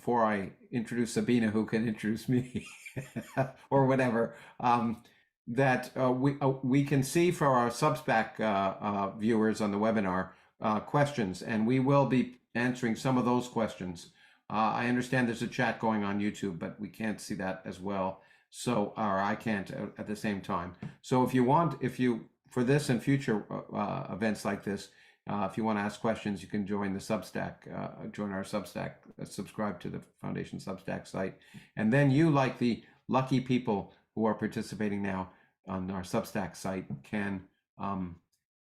before I introduce Sabina, who can introduce me or whatever, that we can see for our Substack viewers on the webinar questions, and we will be answering some of those questions. I understand there's a chat going on YouTube, but we can't see that as well. So, or I can't at the same time. So if you want, for this and future events like this, if you want to ask questions, you can join the Substack, join our Substack, subscribe to the Foundation Substack site. And then you, like the lucky people who are participating now on our Substack site, can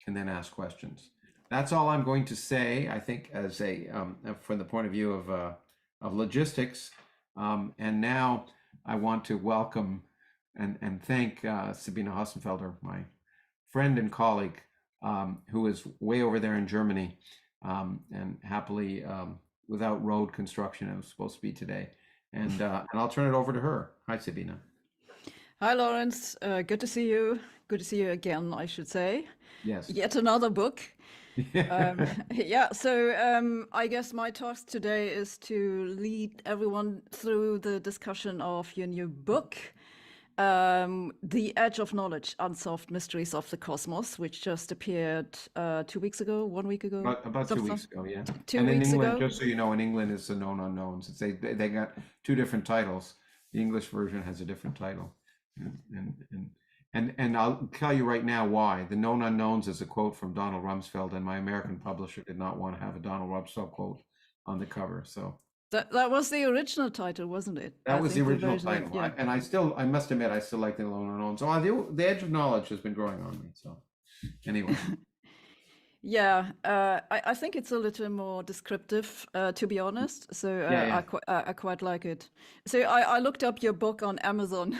then ask questions. That's all I'm going to say, I think, as from the point of view of logistics. And now I want to welcome and thank Sabine Hossenfelder, my friend and colleague, who is way over there in Germany, and happily without road construction. It was supposed to be today, and I'll turn it over to her. Hi, Sabina. Hi, Lawrence. Good to see you. Good to see you again, I should say. Yes. Yet another book. Yeah, so I guess my task today is to lead everyone through the discussion of your new book, The Edge of Knowledge, Unsolved Mysteries of the Cosmos, which just appeared 2 weeks ago, 1 week ago? About 2 weeks ago, yeah. Two And in weeks England, ago. just so you know, in England it's the known unknowns. It's they got two different titles. The English version has a different title, and I'll tell you right now why. The known unknowns is a quote from Donald Rumsfeld, and my American publisher did not want to have a Donald Rumsfeld quote on the cover. So That was the original title, wasn't it? that I was the think original version, title. yeah. And I must admit, I still like the known unknowns. So the edge of knowledge has been growing on me. So anyway. Yeah, I think it's a little more descriptive, to be honest. So Yeah. I quite like it. So I looked up your book on Amazon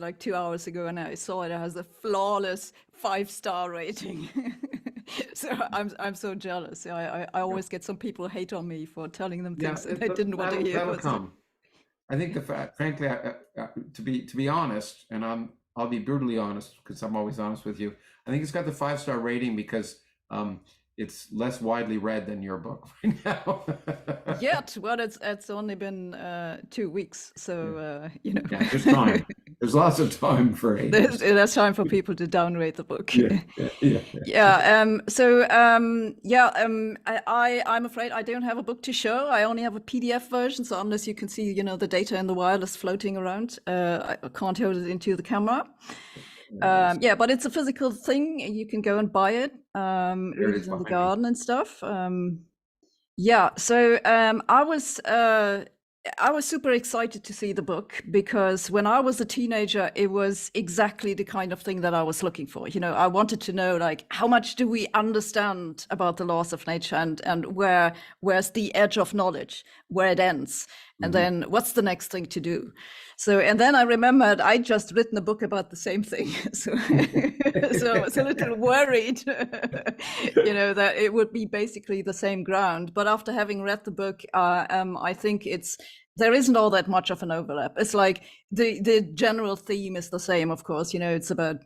like 2 hours ago, and I saw it has a flawless 5-star rating. So I'm so jealous. I always get some people hate on me for telling them Yeah, things that I didn't want to hear. that'll come. I think the fact, frankly, to be honest, and I'll be brutally honest because I'm always honest with you. I think it's got the 5-star rating because it's less widely read than your book right now. Yet, well, it's only been 2 weeks, so you know. Yeah, there's time. There's lots of time for it. There's time for people to downrate the book. Yeah. I'm afraid I don't have a book to show. I only have a PDF version, so unless you can see, the data in the wireless floating around, I can't hold it into the camera. But it's a physical thing. You can go and buy it. Read it in the garden and stuff. I was super excited to see the book because when I was a teenager, it was exactly the kind of thing that I was looking for. I wanted to know, like, how much do we understand about the laws of nature, and where's the edge of knowledge, where it ends, and then what's the next thing to do? So, and then I remembered I'd just written a book about the same thing. So I was a little worried, that it would be basically the same ground. But after having read the book, I think there isn't all that much of an overlap. It's like the general theme is the same, of course. It's about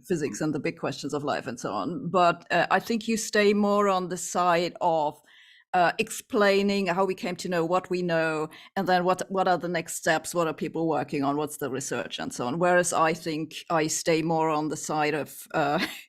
physics and the big questions of life and so on. But I think you stay more on the side of explaining how we came to know what we know, and then what are the next steps, what are people working on, what's the research, and so on. Whereas I think I stay more on the side of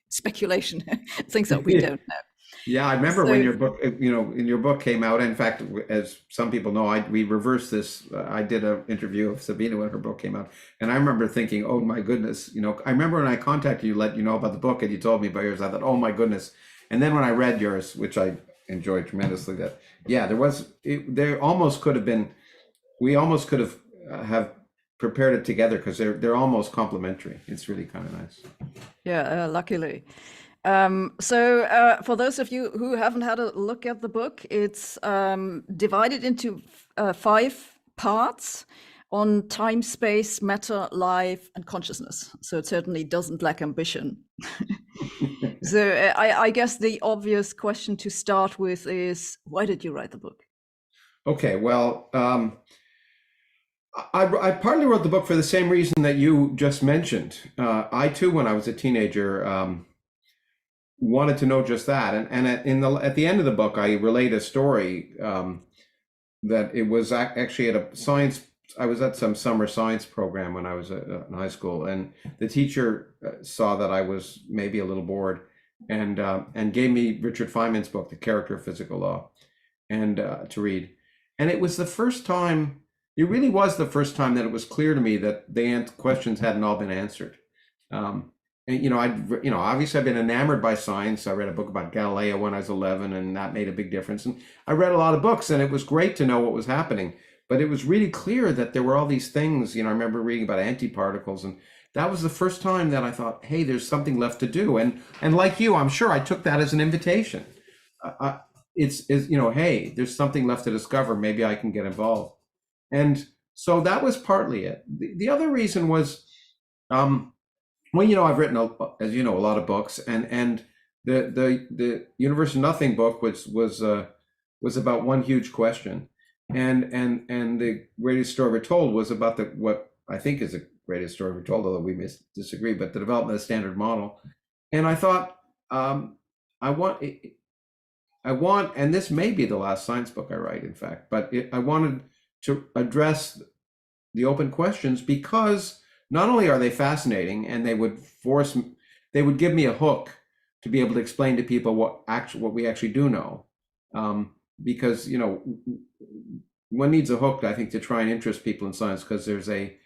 speculation, things that we don't know. Yeah, I remember when your book, your book came out. In fact, as some people know, we reversed this. I did an interview of Sabine when her book came out, and I remember thinking, "Oh my goodness!" I remember when I contacted you, let you know about the book, and you told me about yours. I thought, "Oh my goodness!" And then when I read yours, which I enjoyed tremendously, there almost could have been, we almost could have prepared it together because they're almost complementary. It's really kind of nice. Yeah, luckily. For those of you who haven't had a look at the book, it's divided into 5 parts on time, space, matter, life, and consciousness. So it certainly doesn't lack ambition. So I guess the obvious question to start with is, why did you write the book? Okay, well, I partly wrote the book for the same reason that you just mentioned. I too, when I was a teenager, wanted to know just that. And at the end of the book, I relate a story that it was actually at a science. I was at some summer science program when I was in high school, and the teacher saw that I was maybe a little bored, and gave me Richard Feynman's book, The Character of Physical Law, and to read. And it was the first time. It really was the first time that it was clear to me that the questions hadn't all been answered. And obviously I've been enamored by science. I read a book about Galileo when I was 11, and that made a big difference. And I read a lot of books, and it was great to know what was happening. But it was really clear that there were all these things. I remember reading about antiparticles, and that was the first time that I thought, hey, there's something left to do. And like you, I'm sure I took that as an invitation. It's hey, there's something left to discover. Maybe I can get involved. And so that was partly it. The other reason was, well, I've written, as you know, a lot of books, and the Universe of Nothing book was about one huge question, and the Greatest Story Ever Told was about what I think is the greatest story ever told, although we may disagree, but the development of the Standard Model. And I thought, I want, and this may be the last science book I write, in fact, but I wanted to address the open questions, because not only are they fascinating, and they would give me a hook to be able to explain to people what we actually do know, because one needs a hook, I think, to try and interest people in science, because there's a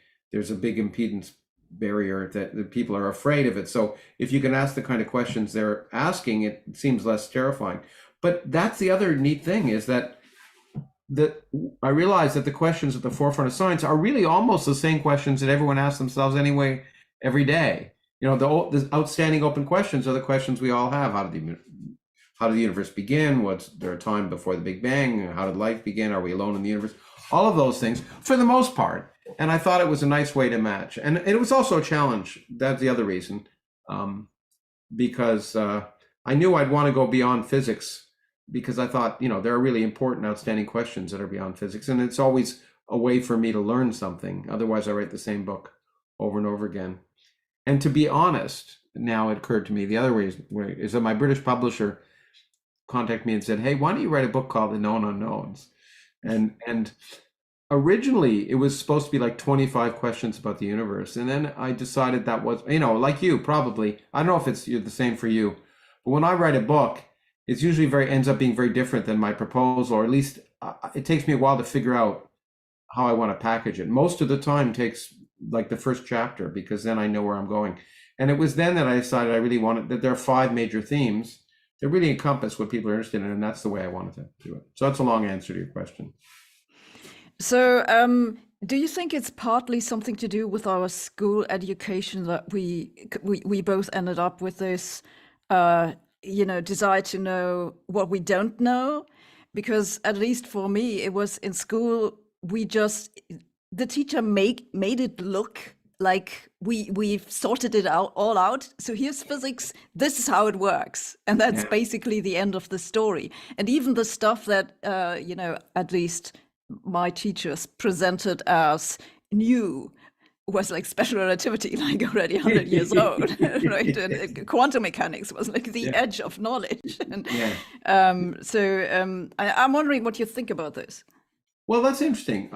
big impedance barrier that people are afraid of it. So if you can ask the kind of questions they're asking, it seems less terrifying. But that's the other neat thing, is that I realize that the questions at the forefront of science are really almost the same questions that everyone asks themselves anyway, every day. The outstanding open questions are the questions we all have. How did the universe begin? Was there a time before the Big Bang? How did life begin? Are we alone in the universe? All of those things, for the most part. And I thought it was a nice way to match. And it was also a challenge. That's the other reason, because I knew I'd want to go beyond physics, because I thought, there are really important, outstanding questions that are beyond physics. And it's always a way for me to learn something. Otherwise, I write the same book over and over again. And to be honest, now it occurred to me, the other way is that my British publisher contacted me and said, hey, why don't you write a book called The Known Unknowns? And originally, it was supposed to be like 25 questions about the universe. And then I decided that was, like you, probably, I don't know if it's the same for you, but when I write a book, it's usually ends up being very different than my proposal, or at least it takes me a while to figure out how I want to package it. Most of the time takes like the first chapter, because then I know where I'm going. And it was then that I decided I really wanted, that there are 5 major themes that really encompass what people are interested in, and that's the way I wanted to do it. So that's a long answer to your question. So, do you think it's partly something to do with our school education that we both ended up with this, desire to know what we don't know? Because at least for me, it was in school, the teacher made it look like we've sorted it all out. So here's physics, this is how it works. And that's basically the end of the story. And even the stuff that, at least my teachers presented as new was like special relativity, like already 100 years old, right? And quantum mechanics was like the edge of knowledge. And I'm wondering what you think about this. Well, that's interesting.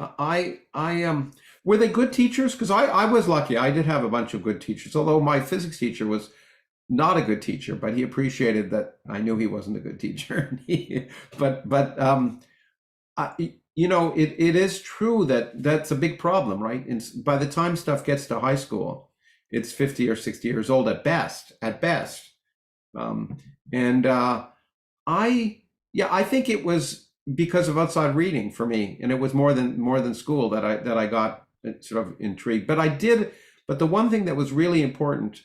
Were they good teachers? Because I was lucky. I did have a bunch of good teachers, although my physics teacher was not a good teacher, but he appreciated that I knew he wasn't a good teacher. It is true that that's a big problem, right? And by the time stuff gets to high school, it's 50 or 60 years old at best. I think it was because of outside reading for me, and it was more than school that I got sort of intrigued. But the one thing that was really important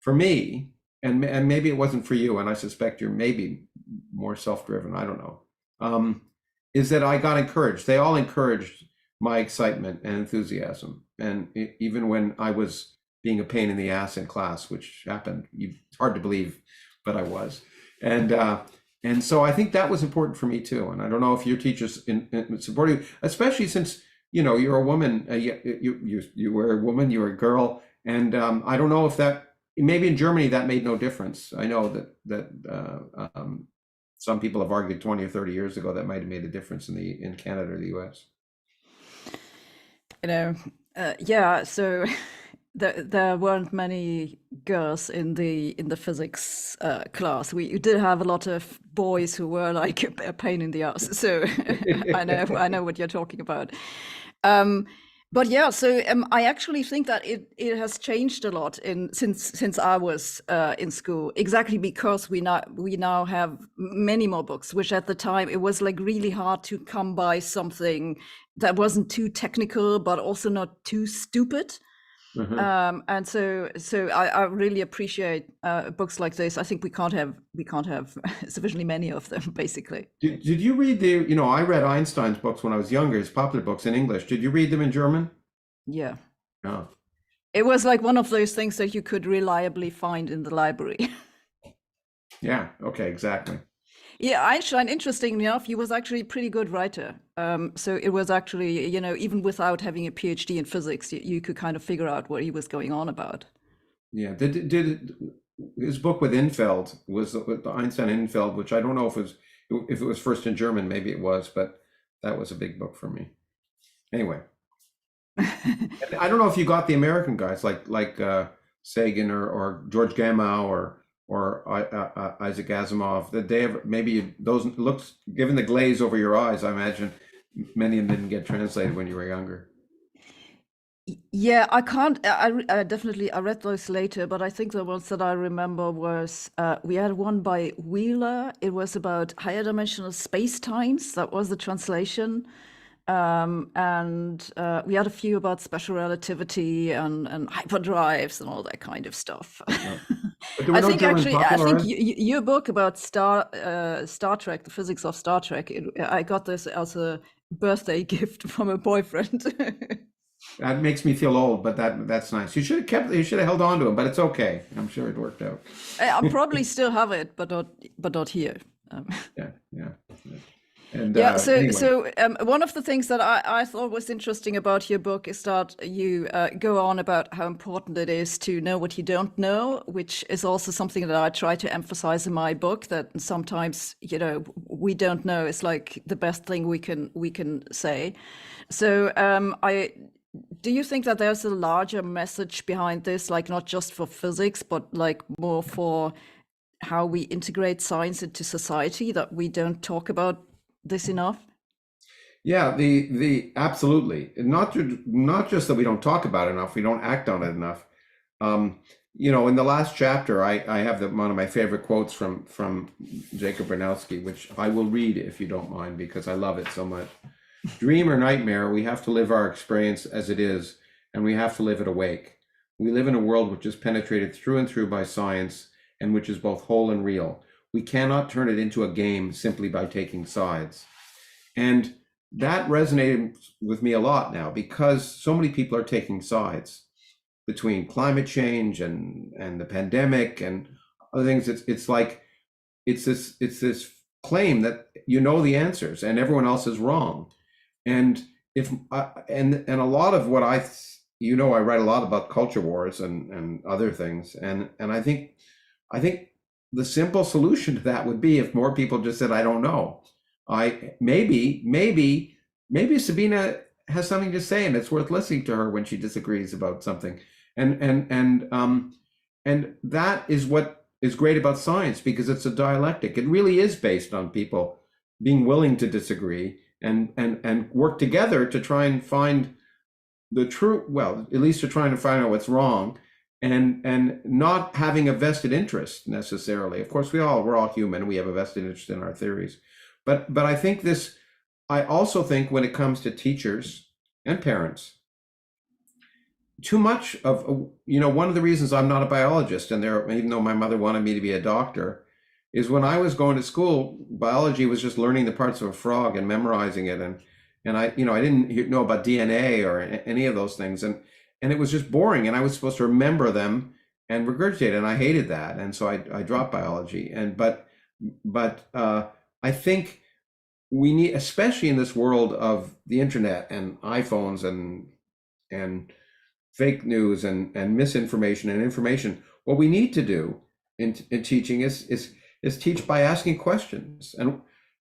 for me, and maybe it wasn't for you, and I suspect you're maybe more self-driven, I don't know, is that I got encouraged. They all encouraged my excitement and enthusiasm. And even when I was being a pain in the ass in class, which happened, it's hard to believe, but I was. And so I think that was important for me too. And I don't know if your teachers support you, especially since, you're a woman, you were a woman, you were a girl. And I don't know if maybe in Germany that made no difference. I know that some people have argued 20 or 30 years ago that might have made a difference in Canada or the US. You know, yeah. So there weren't many girls in the physics class. We did have a lot of boys who were like a pain in the ass. So I know what you're talking about. But yeah, so I actually think that it has changed a lot since I was in school. Exactly because we now have many more books, which at the time it was like really hard to come by something that wasn't too technical, but also not too stupid. And so I really appreciate books like this. I think we can't have sufficiently many of them, basically. Did you read I read Einstein's books when I was younger, his popular books in English. Did you read them in German? Yeah. No. It was like one of those things that you could reliably find in the library. Yeah, okay, exactly. Yeah, Einstein, interestingly enough, he was actually a pretty good writer. So it was actually, even without having a PhD in physics, you could kind of figure out what he was going on about. Yeah. Did his book with Infeld was the Einstein Infeld, which I don't know if it was first in German, maybe it was, but that was a big book for me. Anyway, and I don't know if you got the American guys like Sagan or George Gamow or Isaac Asimov. That they have maybe those looks given the glaze over your eyes. I imagine many of them didn't get translated when you were younger. Yeah, I can't. I definitely I read those later, but I think the ones that I remember was we had one by Wheeler. It was about higher dimensional space times. That was the translation. And we had a few about special relativity and hyperdrives and all that kind of stuff. Yeah. But there were I no think German actually, I think popularized? your book about Star Trek, the physics of Star Trek, I got this as a birthday gift from a boyfriend. That makes me feel old, but that's nice. You should have held on to him, but it's okay. I'm sure it worked out. I probably still have it, but not here. Yeah, yeah. And Yeah, so anyway, one of the things that I thought was interesting about your book is that you go on about how important it is to know what you don't know, which is also something that I try to emphasize in my book. That sometimes, we don't know is like the best thing we can say. So do you think that there's a larger message behind this, like not just for physics, but like more for how we integrate science into society, that we don't talk about this enough? yeah, the absolutely not just that we don't talk about it enough, we don't act on it enough. In the last chapter, I have one of my favorite quotes from Jacob Bernowski, which I will read if you don't mind because I love it so much. Dream or nightmare, we have to live our experience as it is, and we have to live it awake. We live in a world which is penetrated through and through by science and which is both whole and real. We cannot turn it into a game simply by taking sides. And that resonated with me a lot now because so many people are taking sides between climate change and the pandemic and other things. It's like it's this claim that the answers and everyone else is wrong. And if and a lot of what I write a lot about culture wars and other things, and I think the simple solution to that would be if more people just said, I don't know. Maybe Sabina has something to say and it's worth listening to her when she disagrees about something. And that is what is great about science, because it's a dialectic. It really is based on people being willing to disagree and work together to try and find the true, well, at least to trying to find out what's wrong, and not having a vested interest necessarily. Of course, we're all human. We have a vested interest in our theories, but I also think when it comes to teachers and parents, too much of one of the reasons I'm not a biologist, and even though my mother wanted me to be a doctor, is when I was going to school, biology was just learning the parts of a frog and memorizing it, and I didn't know about DNA or any of those things, and it was just boring, and I was supposed to remember them and regurgitate it, and I hated that, and so I dropped biology. But I think we need, especially in this world of the internet and iPhones and fake news and misinformation and information, what we need to do in teaching is is teach by asking questions. And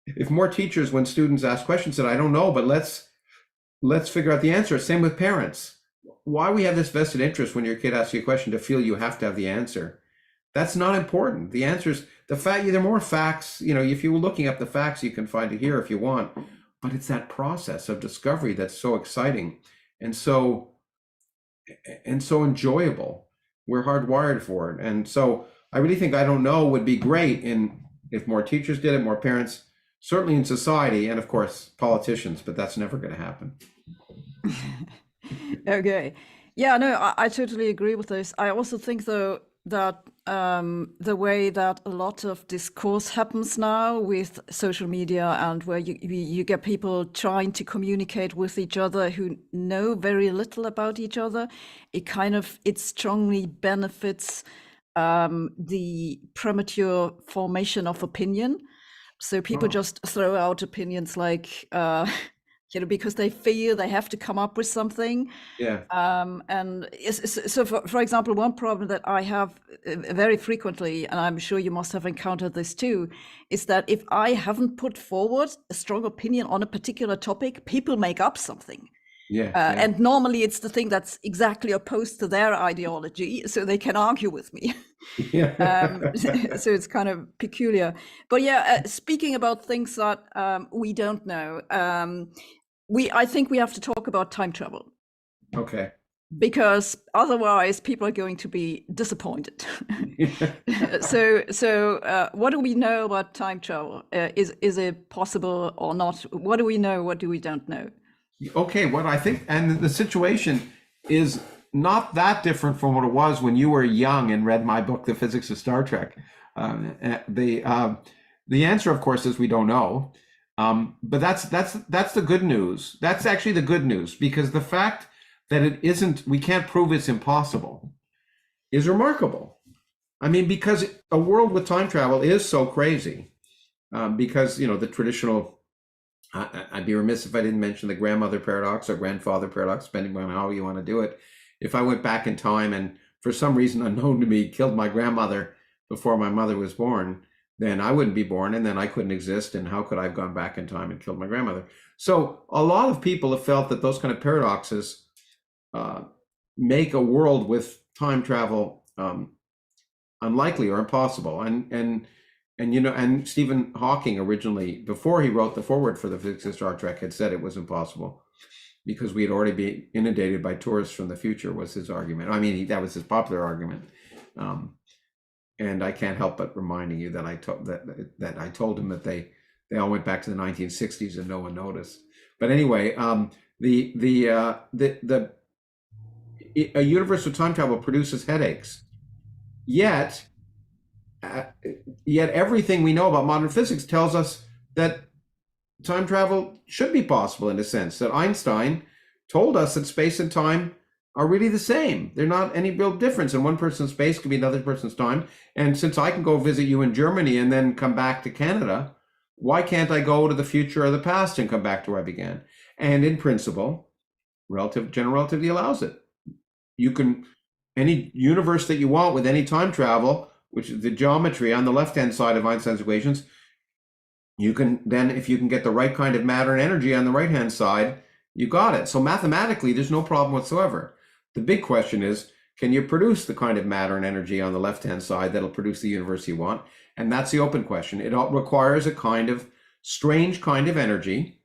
if more teachers, when students ask questions, said, I don't know, but let's figure out the answer. Same with parents. Why we have this vested interest when your kid asks you a question to feel you have to have the answer? That's not important. The answer is the fact. There are more facts. If you're looking up the facts, you can find it here if you want. But it's that process of discovery that's so exciting and so enjoyable. We're hardwired for it. And so I really think I don't know would be great if more teachers did it, more parents, certainly in society, and of course politicians, but that's never going to happen. Okay. Yeah, no, I totally agree with this. I also think, though, that the way that a lot of discourse happens now with social media, and where you get people trying to communicate with each other who know very little about each other, it strongly benefits the premature formation of opinion. So people just throw out opinions like, because they feel they have to come up with something. Yeah. And so, for example, one problem that I have very frequently, and I'm sure you must have encountered this too, is that if I haven't put forward a strong opinion on a particular topic, people make up something. Yeah. And normally it's the thing that's exactly opposed to their ideology, so they can argue with me. Yeah. So it's kind of peculiar. But yeah, speaking about things that we don't know, I think we have to talk about time travel. Okay. Because otherwise people are going to be disappointed. So what do we know about time travel? Is it possible or not? What do we know? What do we don't know? Okay, what I think, and the situation is not that different from what it was when you were young and read my book, The Physics of Star Trek. The answer, of course, is we don't know. But that's the good news. That's actually the good news, because the fact that we can't prove it's impossible is remarkable. I mean, because a world with time travel is so crazy, because, the traditional, I'd be remiss if I didn't mention the grandmother paradox or grandfather paradox, depending on how you want to do it. If I went back in time and for some reason unknown to me killed my grandmother before my mother was born, then I wouldn't be born, and then I couldn't exist. And how could I have gone back in time and killed my grandmother? So a lot of people have felt that those kind of paradoxes make a world with time travel unlikely or impossible. And Stephen Hawking originally, before he wrote the foreword for the Physics of Star Trek, had said it was impossible because we'd already been inundated by tourists from the future, was his argument. I mean, that was his popular argument. And I can't help but reminding you that I told him that they all went back to the 1960s and no one noticed. But anyway, a universe with time travel produces headaches. Yet everything we know about modern physics tells us that time travel should be possible, in a sense, that Einstein told us that space and time are really the same. They're not any real difference, and one person's space could be another person's time. And since I can go visit you in Germany and then come back to Canada, why can't I go to the future or the past and come back to where I began? And in principle, general relativity allows it. You can, any universe that you want with any time travel, which is the geometry on the left-hand side of Einstein's equations, you can then, if you can get the right kind of matter and energy on the right-hand side, you got it. So mathematically, there's no problem whatsoever. The big question is, can you produce the kind of matter and energy on the left-hand side that'll produce the universe you want? And that's the open question. It requires a kind of strange kind of energy,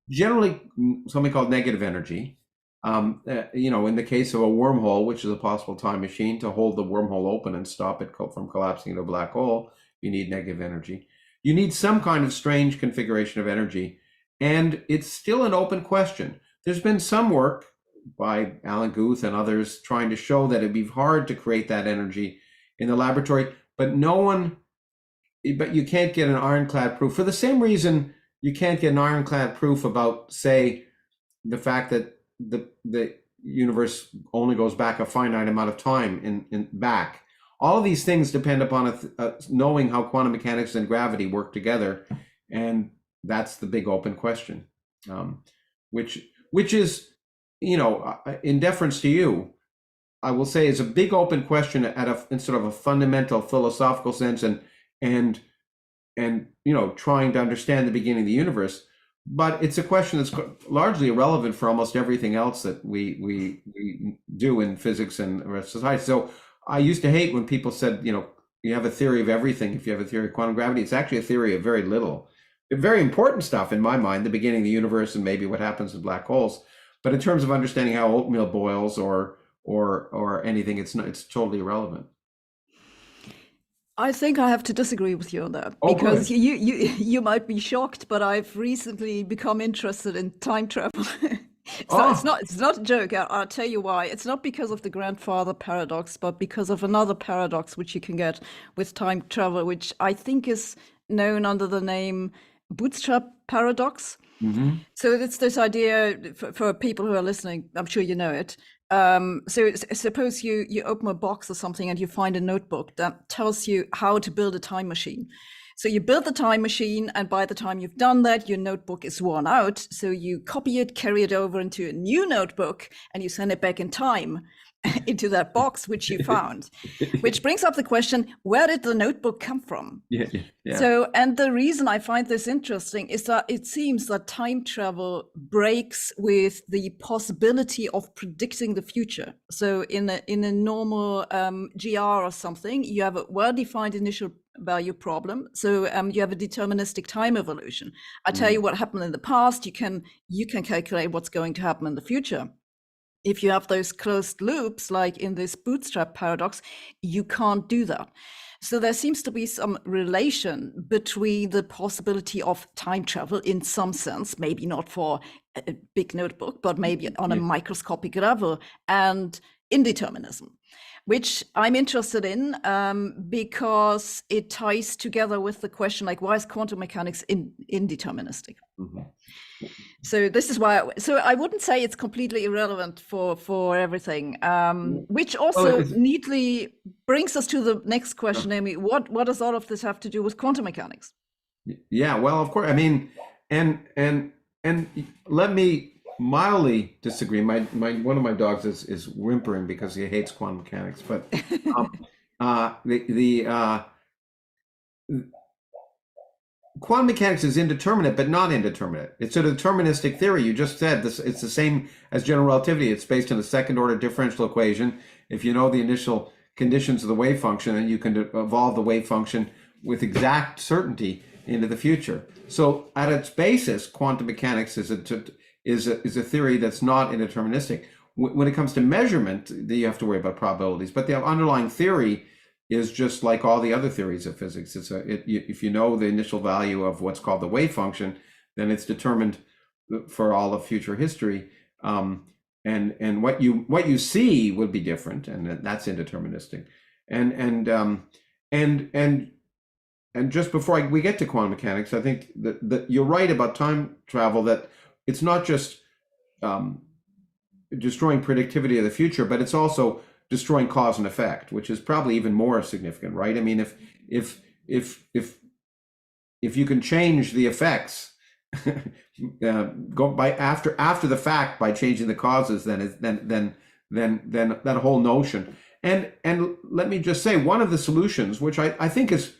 generally something called negative energy. In the case of a wormhole, which is a possible time machine, to hold the wormhole open and stop it from collapsing into a black hole, you need negative energy. You need some kind of strange configuration of energy. And it's still an open question. There's been some work by Alan Guth and others trying to show that it'd be hard to create that energy in the laboratory, but you can't get an ironclad proof. For the same reason you can't get an ironclad proof about, say, the fact that the universe only goes back a finite amount of time in back. All of these things depend upon knowing how quantum mechanics and gravity work together, and that's the big open question, which is, in deference to you, I will say is a big open question in sort of a fundamental philosophical sense, and and trying to understand the beginning of the universe. But it's a question that's largely irrelevant for almost everything else that we do in physics and the rest of society. So I used to hate when people said, you have a theory of everything. If you have a theory of quantum gravity, it's actually a theory of very little. Very important stuff in my mind, the beginning of the universe and maybe what happens in black holes. But in terms of understanding how oatmeal boils or anything, it's totally irrelevant. I think I have to disagree with you on that, Oh, because good. you might be shocked, but I've recently become interested in time travel. Oh, It's not a joke. I'll tell you why. It's not because of the grandfather paradox, but because of another paradox which you can get with time travel, which I think is known under the name bootstrap paradox. hmm, So it's this idea for people who are listening. I'm sure you know it. Suppose you open a box or something and you find a notebook that tells you how to build a time machine. So you build the time machine, and by the time you've done that, your notebook is worn out. So you copy it, carry it over into a new notebook, and you send it back in time into that box which you found. Which brings up the question, where did the notebook come from? yeah, yeah, So, and the reason I find this interesting is that it seems that time travel breaks with the possibility of predicting the future. So, in a normal GR or something, you have a well-defined initial value problem. So, you have a deterministic time evolution. I tell mm, you what happened in the past. You can calculate what's going to happen in the future. If you have those closed loops, like in this bootstrap paradox, you can't do that. So there seems to be some relation between the possibility of time travel in some sense, maybe not for a big notebook, but maybe on a yeah. microscopic level, and indeterminism, which I'm interested in because it ties together with the question, like, why is quantum mechanics indeterministic? Mhm. So this is why. So I wouldn't say it's completely irrelevant for everything. Which Well, also neatly brings us to the next question, uh, namely, what does all of this have to do with quantum mechanics? yeah, well, of course. I mean, and let me mildly disagree. My one of my dogs is whimpering because he hates quantum mechanics. But um, the quantum mechanics is indeterminate, but not indeterminate. It's a deterministic theory. You just said this. It's the same as general relativity. It's based on a second order differential equation. If you know the initial conditions of the wave function, then you can evolve the wave function with exact certainty into the future. So at its basis, quantum mechanics is a theory that's not indeterministic. When it comes to measurement, you have to worry about probabilities, but the underlying theory is just like all the other theories of physics. If you know the initial value of what's called the wave function, then it's determined for all of future history. And what you see would be different, and that's indeterministic. And and um, and and and just before we get to quantum mechanics, I think that you're right about time travel. That it's not just um, destroying predictivity of the future, but it's also destroying cause and effect, which is probably even more significant, right? I mean, if if if if you can change the effects, go by after the fact by changing the causes, then that whole notion. And let me just say, one of the solutions, which I think is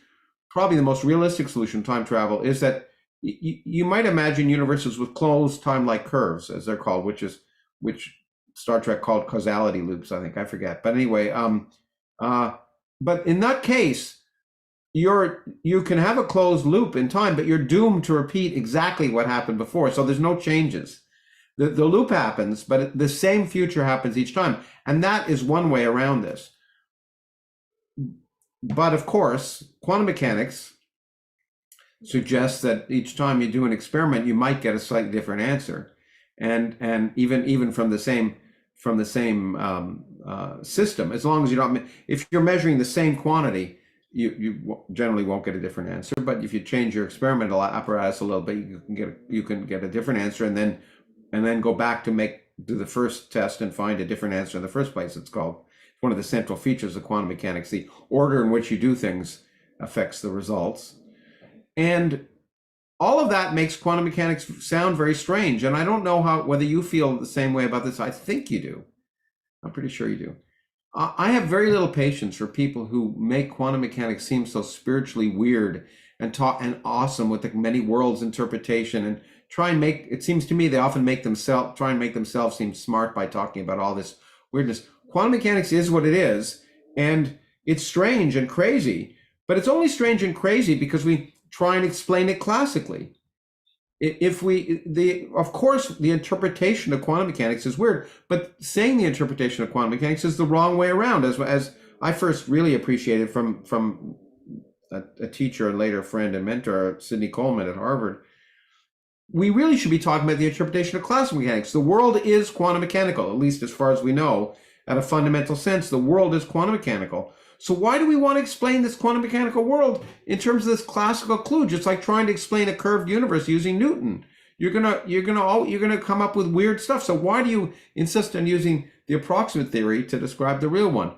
probably the most realistic solution to time travel, is that you might imagine universes with closed time-like curves, as they're called, which Star Trek called causality loops, I think. I forget. But anyway, but in that case, you can have a closed loop in time, but you're doomed to repeat exactly what happened before. So there's no changes. The loop happens, but the same future happens each time. And that is one way around this. But of course, quantum mechanics suggests that each time you do an experiment, you might get a slightly different answer. And even from the same system, as long as you don't, if you're measuring the same quantity, you generally won't get a different answer. But if you change your experimental apparatus a little bit, you can get a different answer, and then go back to do the first test and find a different answer in the first place. It's one of the central features of quantum mechanics. The order in which you do things affects the results, and all of that makes quantum mechanics sound very strange. And I don't know whether you feel the same way about this. I think you do. I'm pretty sure you do. I have very little patience for people who make quantum mechanics seem so spiritually weird and talk and awesome with the many worlds interpretation and try and make, it seems to me they often make themselves, try and make themselves seem smart by talking about all this weirdness. Quantum mechanics is what it is, and it's strange and crazy, but it's only strange and crazy because we try and explain it classically. If we, of course, the interpretation of quantum mechanics is weird, but saying the interpretation of quantum mechanics is the wrong way around, as I first really appreciated from a teacher and later friend and mentor, Sidney Coleman at Harvard. We really should be talking about the interpretation of classical mechanics. The world is quantum mechanical, at least as far as we know, at a fundamental sense. The world is quantum mechanical. So why do we want to explain this quantum mechanical world in terms of this classical clue? Just like trying to explain a curved universe using Newton. You're gonna come up with weird stuff. So why do you insist on using the approximate theory to describe the real one?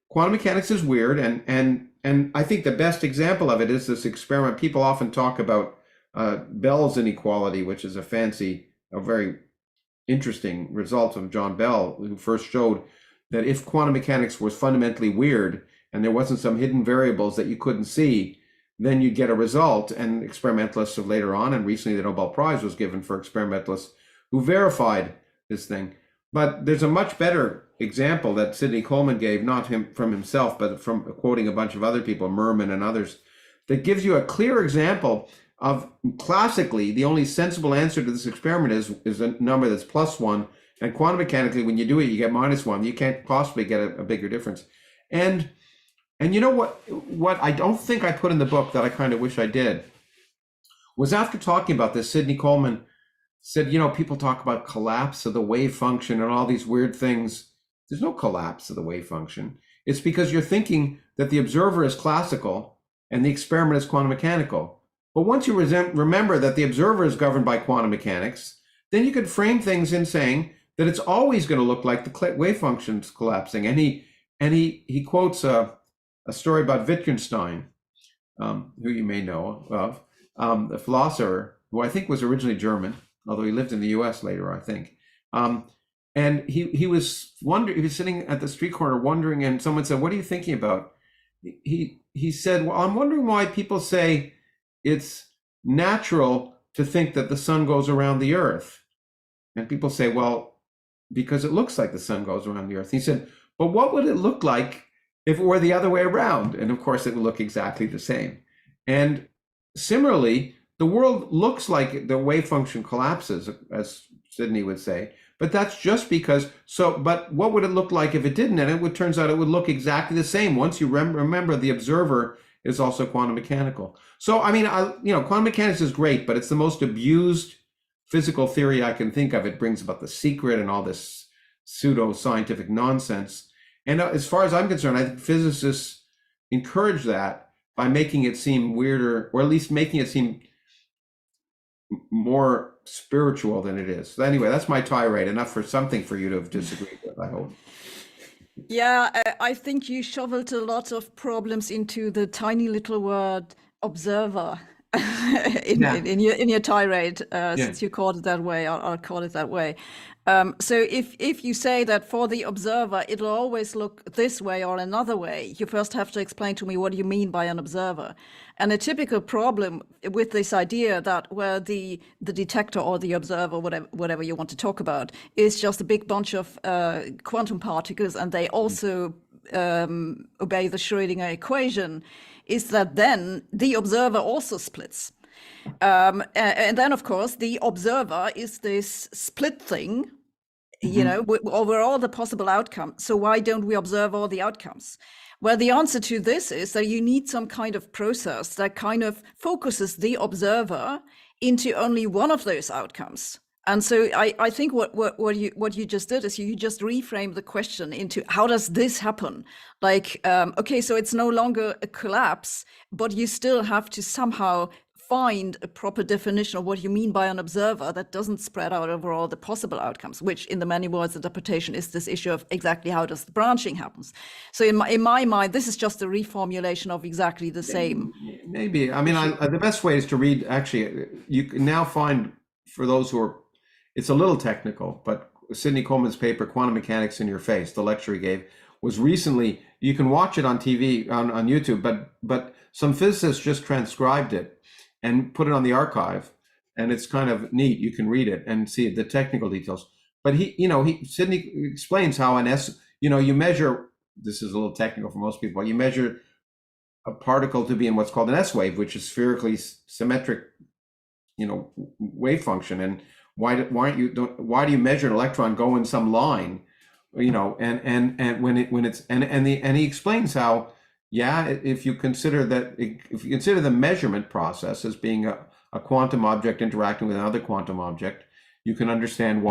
Quantum mechanics is weird, and I think the best example of it is this experiment. People often talk about Bell's inequality, which is a very interesting result of John Bell, who first showed that if quantum mechanics was fundamentally weird and there wasn't some hidden variables that you couldn't see, then you'd get a result. And experimentalists of later on, and recently the Nobel Prize was given for experimentalists who verified this thing. But there's a much better example that Sidney Coleman gave, not from himself, but from quoting a bunch of other people, Merman and others, that gives you a clear example of classically the only sensible answer to this experiment is a number that's +1, and quantum mechanically when you do it you get -1. You can't possibly get a bigger difference. And you know what I don't think I put in the book that I kind of wish I did was, after talking about this, Sidney Coleman said, people talk about collapse of the wave function and all these weird things. There's no collapse of the wave function. It's because you're thinking that the observer is classical and the experiment is quantum mechanical. But once you remember that the observer is governed by quantum mechanics, then you could frame things in saying that it's always going to look like the wave function's collapsing. And he quotes a story about Wittgenstein, who you may know of, a philosopher who I think was originally German, although he lived in the U.S. later, I think. And he was sitting at the street corner wondering, and someone said, "What are you thinking about?" He said, "Well, I'm wondering why people say it's natural to think that the sun goes around the earth." And people say, "Well, because it looks like the sun goes around the earth." He said, "But what would it look like if it were the other way around?" And of course, it would look exactly the same. And similarly, the world looks like the wave function collapses, as Sidney would say, but that's just because, but what would it look like if it didn't? And turns out it would look exactly the same once you remember the observer is also quantum mechanical. So, I mean, quantum mechanics is great, but it's the most abused physical theory I can think of. It brings about the secret and all this pseudo-scientific nonsense. And as far as I'm concerned, I think physicists encourage that by making it seem weirder, or at least making it seem more spiritual than it is. So anyway, that's my tirade. Enough for something for you to have disagreed with, I hope. Yeah, I think you shoveled a lot of problems into the tiny little word observer in your tirade, since you called it that way. I'll call it that way. So if you say that for the observer, it'll always look this way or another way, you first have to explain to me what you mean by an observer. And a typical problem with this idea that where the detector or the observer, whatever you want to talk about, is just a big bunch of quantum particles, and they also obey the Schrödinger equation, is that then the observer also splits. And then, of course, the observer is this split thing, over all the possible outcomes. So why don't we observe all the outcomes? Well, the answer to this is that you need some kind of process that kind of focuses the observer into only one of those outcomes. And so I think what you just did is you just reframed the question into, how does this happen? Like, okay, so it's no longer a collapse, but you still have to somehow find a proper definition of what you mean by an observer that doesn't spread out over all the possible outcomes, which in the many words interpretation is this issue of exactly how does the branching happens. So in my mind, this is just a reformulation of exactly the same. Maybe. I mean, the best way is to read, actually, you can now find, for those who are, it's a little technical, but Sidney Coleman's paper, Quantum Mechanics in Your Face, the lecture he gave, was recently, you can watch it on TV, on YouTube, but some physicists just transcribed it and put it on the archive, and it's kind of neat. You can read it and see the technical details. But Sidney explains how you measure, this is a little technical for most people, you measure a particle to be in what's called an S wave, which is spherically symmetric, wave function. And why do you measure an electron go in some line, and he explains how, if you consider the measurement process as being a quantum object interacting with another quantum object, you can understand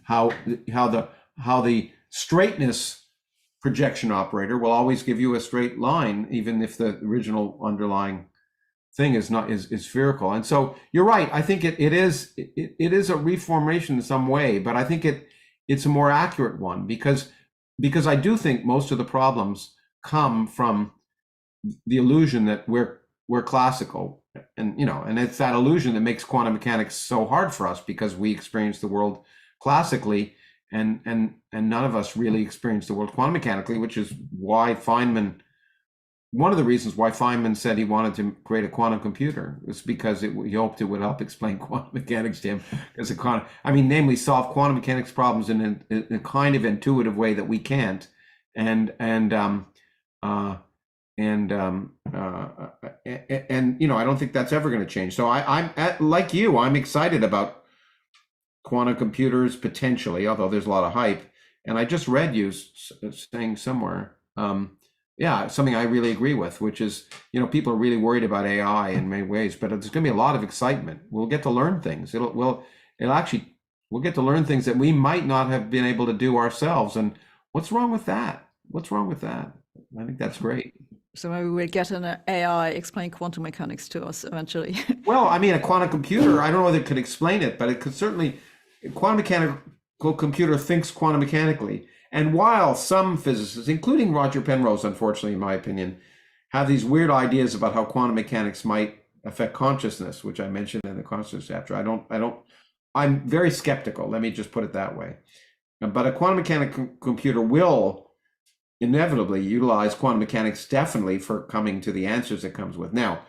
how the straightness projection operator will always give you a straight line, even if the original underlying thing is spherical. And so you're right. I think it is a reformation in some way, but I think it's a more accurate one because I do think most of the problems come from the illusion that we're classical, and it's that illusion that makes quantum mechanics so hard for us, because we experience the world classically, and none of us really experience the world quantum mechanically, which is why one of the reasons why Feynman said he wanted to create a quantum computer was because he hoped it would help explain quantum mechanics to him, as namely solve quantum mechanics problems in a kind of intuitive way that we can't, and I don't think that's ever going to change. So I'm like you, I'm excited about quantum computers potentially, although there's a lot of hype. And I just read you saying somewhere, something I really agree with, which is, people are really worried about AI in many ways, but there's going to be a lot of excitement. We'll get to learn things. We'll get to learn things that we might not have been able to do ourselves. And what's wrong with that? I think that's great. So maybe we'll get an AI explain quantum mechanics to us eventually. Well, a quantum computer, I don't know whether it could explain it, but it could certainly, a quantum mechanical computer thinks quantum mechanically. And while some physicists, including Roger Penrose, unfortunately, in my opinion, have these weird ideas about how quantum mechanics might affect consciousness, which I mentioned in the consciousness chapter, I'm very skeptical. Let me just put it that way. But a quantum mechanical computer will inevitably utilize quantum mechanics, definitely, for coming to the answers it comes with. Now,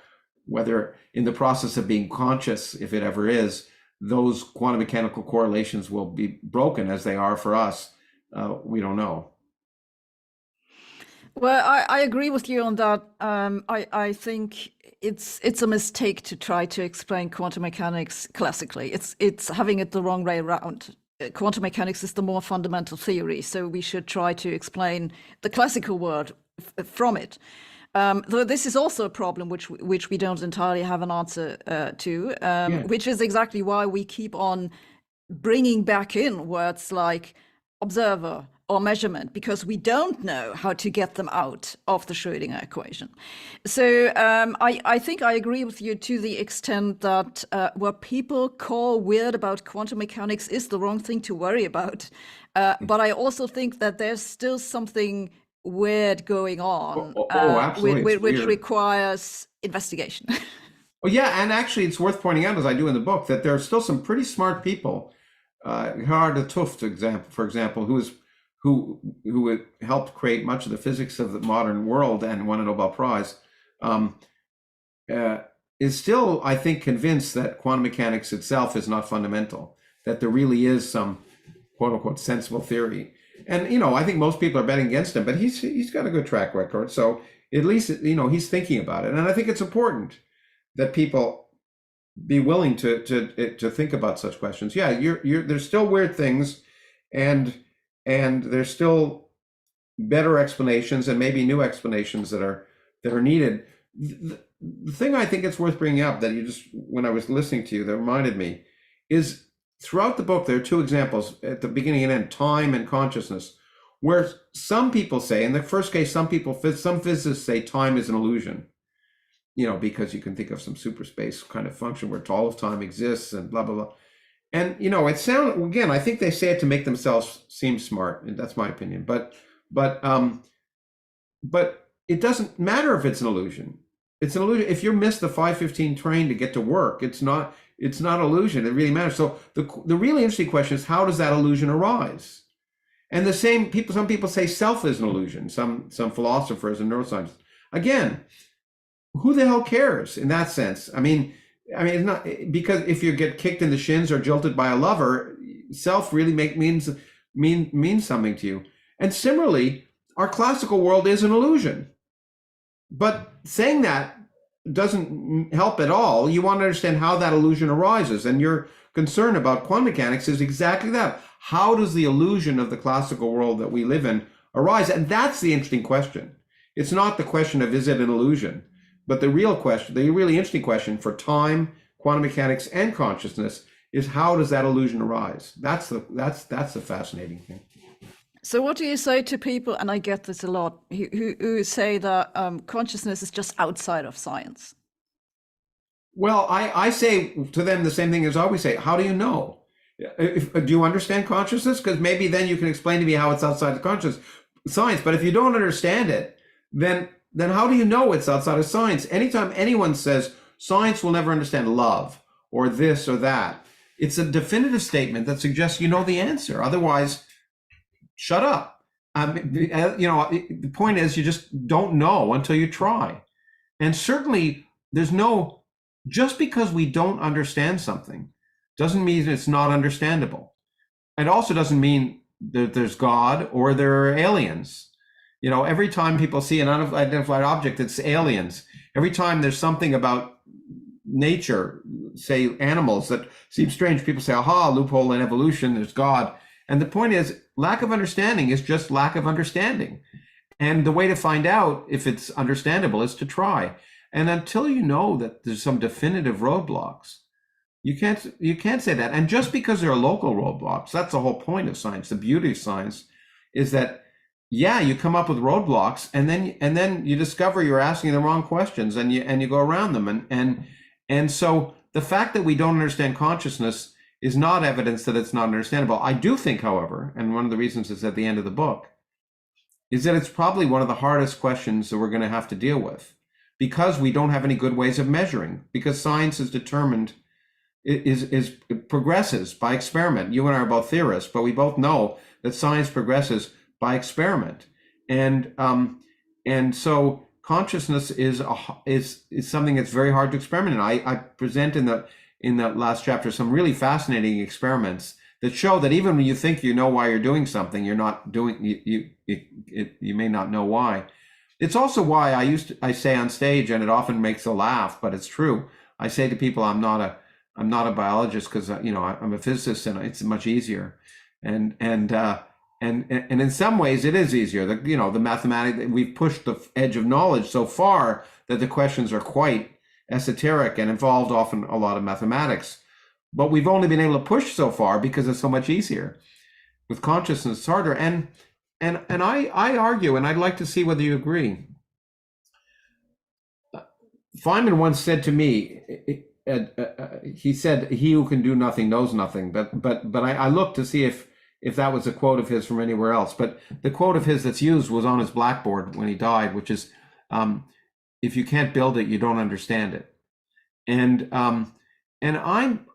whether in the process of being conscious, if it ever is, those quantum mechanical correlations will be broken as they are for us, we don't know. Well, I agree with you on that. I think it's a mistake to try to explain quantum mechanics classically. It's having it the wrong way around. Quantum mechanics is the more fundamental theory, so we should try to explain the classical world from it. Though this is also a problem which we don't entirely have an answer to, which is exactly why we keep on bringing back in words like observer or measurement, because we don't know how to get them out of the Schrödinger equation. So I think I agree with you to the extent that what people call weird about quantum mechanics is the wrong thing to worry about. But I also think that there's still something weird going on, which requires investigation. Well, yeah, and actually it's worth pointing out, as I do in the book, that there are still some pretty smart people. Gerhard de Tooft, for example, who helped create much of the physics of the modern world and won a Nobel Prize, is still, I think, convinced that quantum mechanics itself is not fundamental, that there really is some quote unquote sensible theory. And, I think most people are betting against him, but he's got a good track record. So at least, he's thinking about it. And I think it's important that people be willing to think about such questions. Yeah, there's still weird things, and there's still better explanations and maybe new explanations that are needed. The thing I think it's worth bringing up that when I was listening to you, that reminded me, is throughout the book, there are two examples at the beginning and end, time and consciousness, where some people say, in the first case, some physicists say time is an illusion, because you can think of some superspace kind of function where all of time exists and blah, blah, blah. And, it sounds, again, I think they say it to make themselves seem smart, and that's my opinion. But it doesn't matter if it's an illusion. It's an illusion. If you miss the 5:15 train to get to work, it's not illusion. It really matters. So the really interesting question is, how does that illusion arise? And the same people, some people say self is an illusion. Some philosophers and neuroscientists. Again, who the hell cares in that sense? It's not because if you get kicked in the shins or jilted by a lover, self really means something to you. And similarly, our classical world is an illusion. But saying that doesn't help at all. You want to understand how that illusion arises, and your concern about quantum mechanics is exactly that. How does the illusion of the classical world that we live in arise? And that's the interesting question. It's not the question of is it an illusion, but the real question, the really interesting question for time, quantum mechanics, and consciousness is how does that illusion arise? That's the fascinating thing. So what do you say to people, and I get this a lot, who say that consciousness is just outside of science? Well, I say to them the same thing as I always say. How do you know? Do you understand consciousness? Because maybe then you can explain to me how it's outside of conscious science. But if you don't understand it, then how do you know it's outside of science? Anytime anyone says science will never understand love or this or that, it's a definitive statement that suggests you know the answer. Otherwise, shut up. The point is you just don't know until you try. And certainly just because we don't understand something doesn't mean it's not understandable. It also doesn't mean that there's God or there are aliens. Every time people see an unidentified object, it's aliens. Every time there's something about nature, say animals, that seems strange, people say, aha, loophole in evolution, there's God. And the point is, lack of understanding is just lack of understanding. And the way to find out if it's understandable is to try. And until you know that there's some definitive roadblocks, you can't say that. And just because there are local roadblocks, that's the whole point of science. The beauty of science is that, yeah, you come up with roadblocks, and then you discover you're asking the wrong questions, and you go around them. And so the fact that we don't understand consciousness is not evidence that it's not understandable. I do think, however, and one of the reasons it's at the end of the book, is that it's probably one of the hardest questions that we're going to have to deal with, because we don't have any good ways of measuring, because science is determined, it progresses by experiment. You and I are both theorists, but we both know that science progresses by experiment. And so consciousness is something that's very hard to experiment in. I present in the last chapter some really fascinating experiments that show that even when you think you know why you're doing something, you're not doing. You may not know why. It's also why I say on stage, and it often makes a laugh, but it's true. I say to people, I'm not a biologist because I'm a physicist, and it's much easier. And in some ways it is easier. The mathematics, we've pushed the edge of knowledge so far that the questions are quite esoteric and involved often a lot of mathematics. But we've only been able to push so far because it's so much easier. With consciousness, it's harder. And I argue, and I'd like to see whether you agree. Feynman once said to me, he said, "He who can do nothing knows nothing." But I looked to see if that was a quote of his from anywhere else. But the quote of his that's used was on his blackboard when he died, which is, "If you can't build it, you don't understand it." And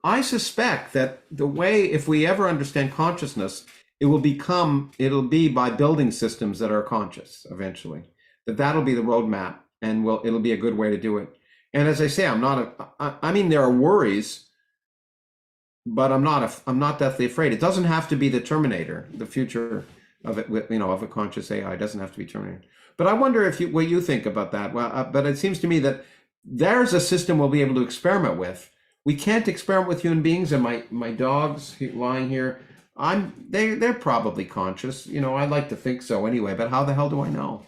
I suspect that the way, if we ever understand consciousness, it'll be by building systems that are conscious eventually. That'll be the roadmap, and it'll be a good way to do it. And as I say, there are worries, but I'm not deathly afraid. It doesn't have to be the Terminator, the future of it, of a conscious AI. It doesn't have to be Terminator. But I wonder what you think about that. Well, but it seems to me that there's a system we'll be able to experiment with. We can't experiment with human beings, and my dogs lying here, they're probably conscious. I'd like to think so anyway, but how the hell do I know?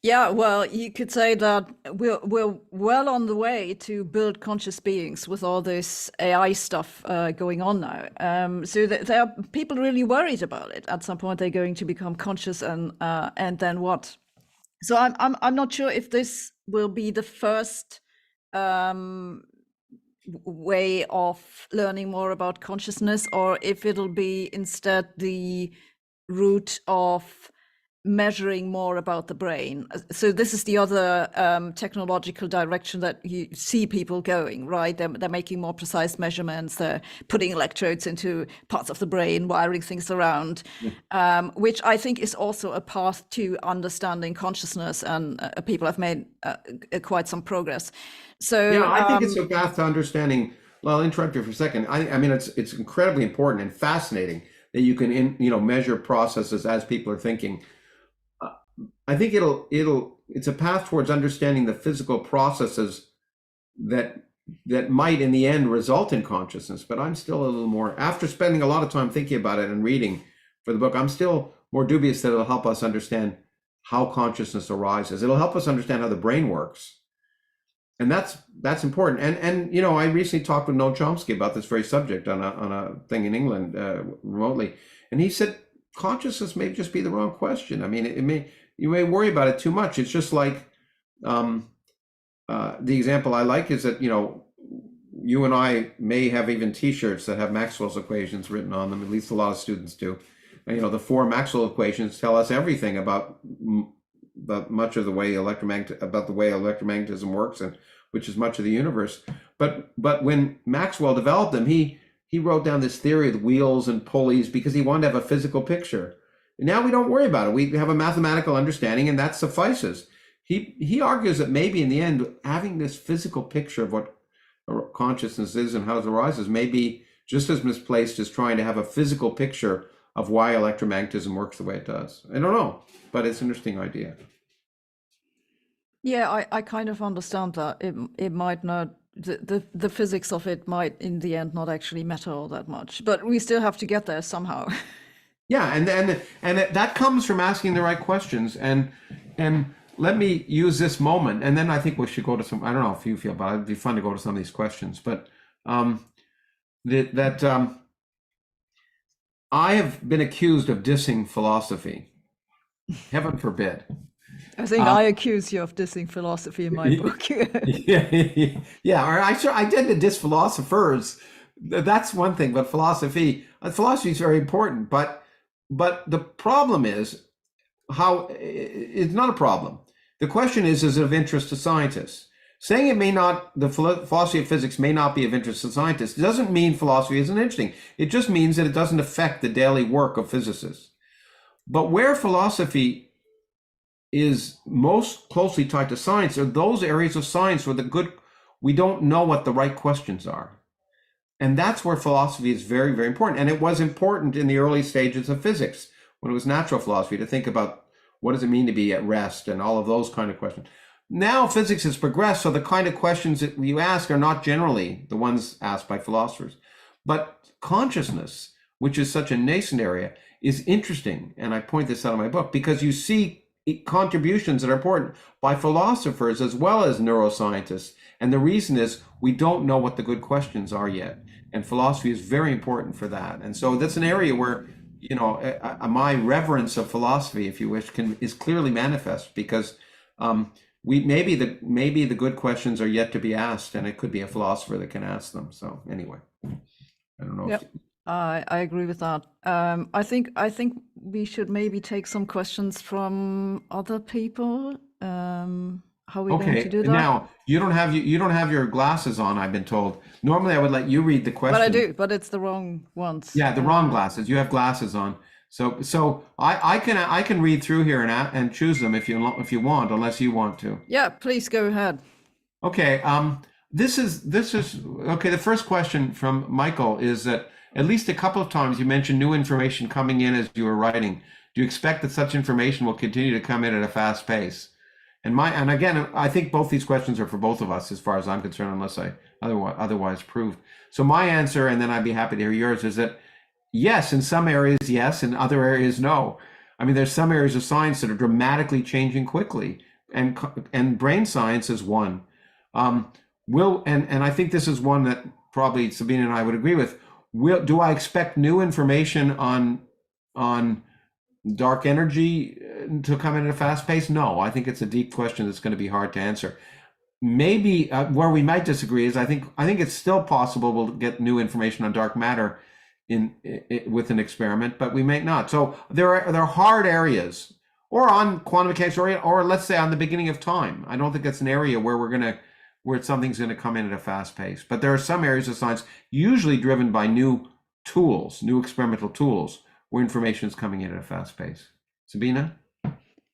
Yeah, well, you could say that we're well on the way to build conscious beings with all this AI stuff going on now. So there are people really worried about it. At some point, they're going to become conscious, and then what? So I'm not sure if this will be the first way of learning more about consciousness, or if it'll be instead the route of measuring more about the brain. So this is the other technological direction that you see people going, right? They're making more precise measurements. They're putting electrodes into parts of the brain, wiring things around, which I think is also a path to understanding consciousness, and people have made quite some progress. So Yeah, I think it's a path to understanding. Well, I'll interrupt you for a second. I mean, it's incredibly important and fascinating that you can measure processes as people are thinking. I think it's a path towards understanding the physical processes that might in the end result in consciousness. But I'm still a little more, after spending a lot of time thinking about it and reading for the book, I'm still more dubious that it'll help us understand how consciousness arises. It'll help us understand how the brain works. And that's important. And I recently talked with Noam Chomsky about this very subject on a thing in England remotely, and he said consciousness may just be the wrong question. I mean, you may worry about it too much. It's just like the example I like is that you and I may have even T-shirts that have Maxwell's equations written on them. At least a lot of students do. And, the four Maxwell equations tell us everything about much of the way electromagnetism works, and which is much of the universe. But when Maxwell developed them, he wrote down this theory of wheels and pulleys because he wanted to have a physical picture. Now we don't worry about it. We have a mathematical understanding, and that suffices. He argues that maybe in the end, having this physical picture of what consciousness is and how it arises may be just as misplaced as trying to have a physical picture of why electromagnetism works the way it does. I don't know, but it's an interesting idea. Yeah, I kind of understand that. It might not, the physics of it might in the end not actually matter all that much, but we still have to get there somehow. Yeah, and that comes from asking the right questions. And let me use this moment, and then I think we should go to some. I don't know if you feel, but it'd be fun to go to some of these questions. But I have been accused of dissing philosophy. Heaven forbid. I think I accuse you of dissing philosophy in my book. Yeah, or I tend to diss philosophers. That's one thing, but philosophy is very important. But the problem is how it's not a problem. The question is it of interest to scientists? Saying it may not, the philosophy of physics may not be of interest to scientists, doesn't mean philosophy isn't interesting. It just means that it doesn't affect the daily work of physicists. But where philosophy is most closely tied to science are those areas of science where we don't know what the right questions are. And that's where philosophy is very, very important. And it was important in the early stages of physics, when it was natural philosophy, to think about what does it mean to be at rest and all of those kind of questions. Now physics has progressed, so the kind of questions that you ask are not generally the ones asked by philosophers. But consciousness, which is such a nascent area, is interesting. And I point this out in my book because you see contributions that are important by philosophers as well as neuroscientists. And the reason is we don't know what the good questions are yet. And philosophy is very important for that. And so that's an area where, my reverence of philosophy, if you wish, is clearly manifest because maybe the good questions are yet to be asked, and it could be a philosopher that can ask them. So anyway, I don't know. Yep. I agree with that. I think we should maybe take some questions from other people. How are we going to do that? Now you don't have your glasses on, I've been told. Normally I would let you read the question. But I do, but it's the wrong ones. Yeah, the wrong glasses. You have glasses on. So I can read through here and choose them if you want, unless you want to. Yeah, please go ahead. Okay. This is okay. The first question from Michael is that at least a couple of times you mentioned new information coming in as you were writing. Do you expect that such information will continue to come in at a fast pace? And again, I think both these questions are for both of us, as far as I'm concerned, unless I otherwise proved. So my answer, and then I'd be happy to hear yours, is that yes, in some areas, yes, in other areas, no. I mean, there's some areas of science that are dramatically changing quickly, and brain science is one. And I think this is one that probably Sabine and I would agree with. Do I expect new information on dark energy to come in at a fast pace? No, I think it's a deep question that's going to be hard to answer. Maybe where we might disagree is I think it's still possible we'll get new information on dark matter with an experiment, but we may not. So there are hard areas or on quantum mechanics, or let's say on the beginning of time. I don't think that's an area where where something's going to come in at a fast pace. But there are some areas of science usually driven by new tools, new experimental tools, where information is coming in at a fast pace. Sabina?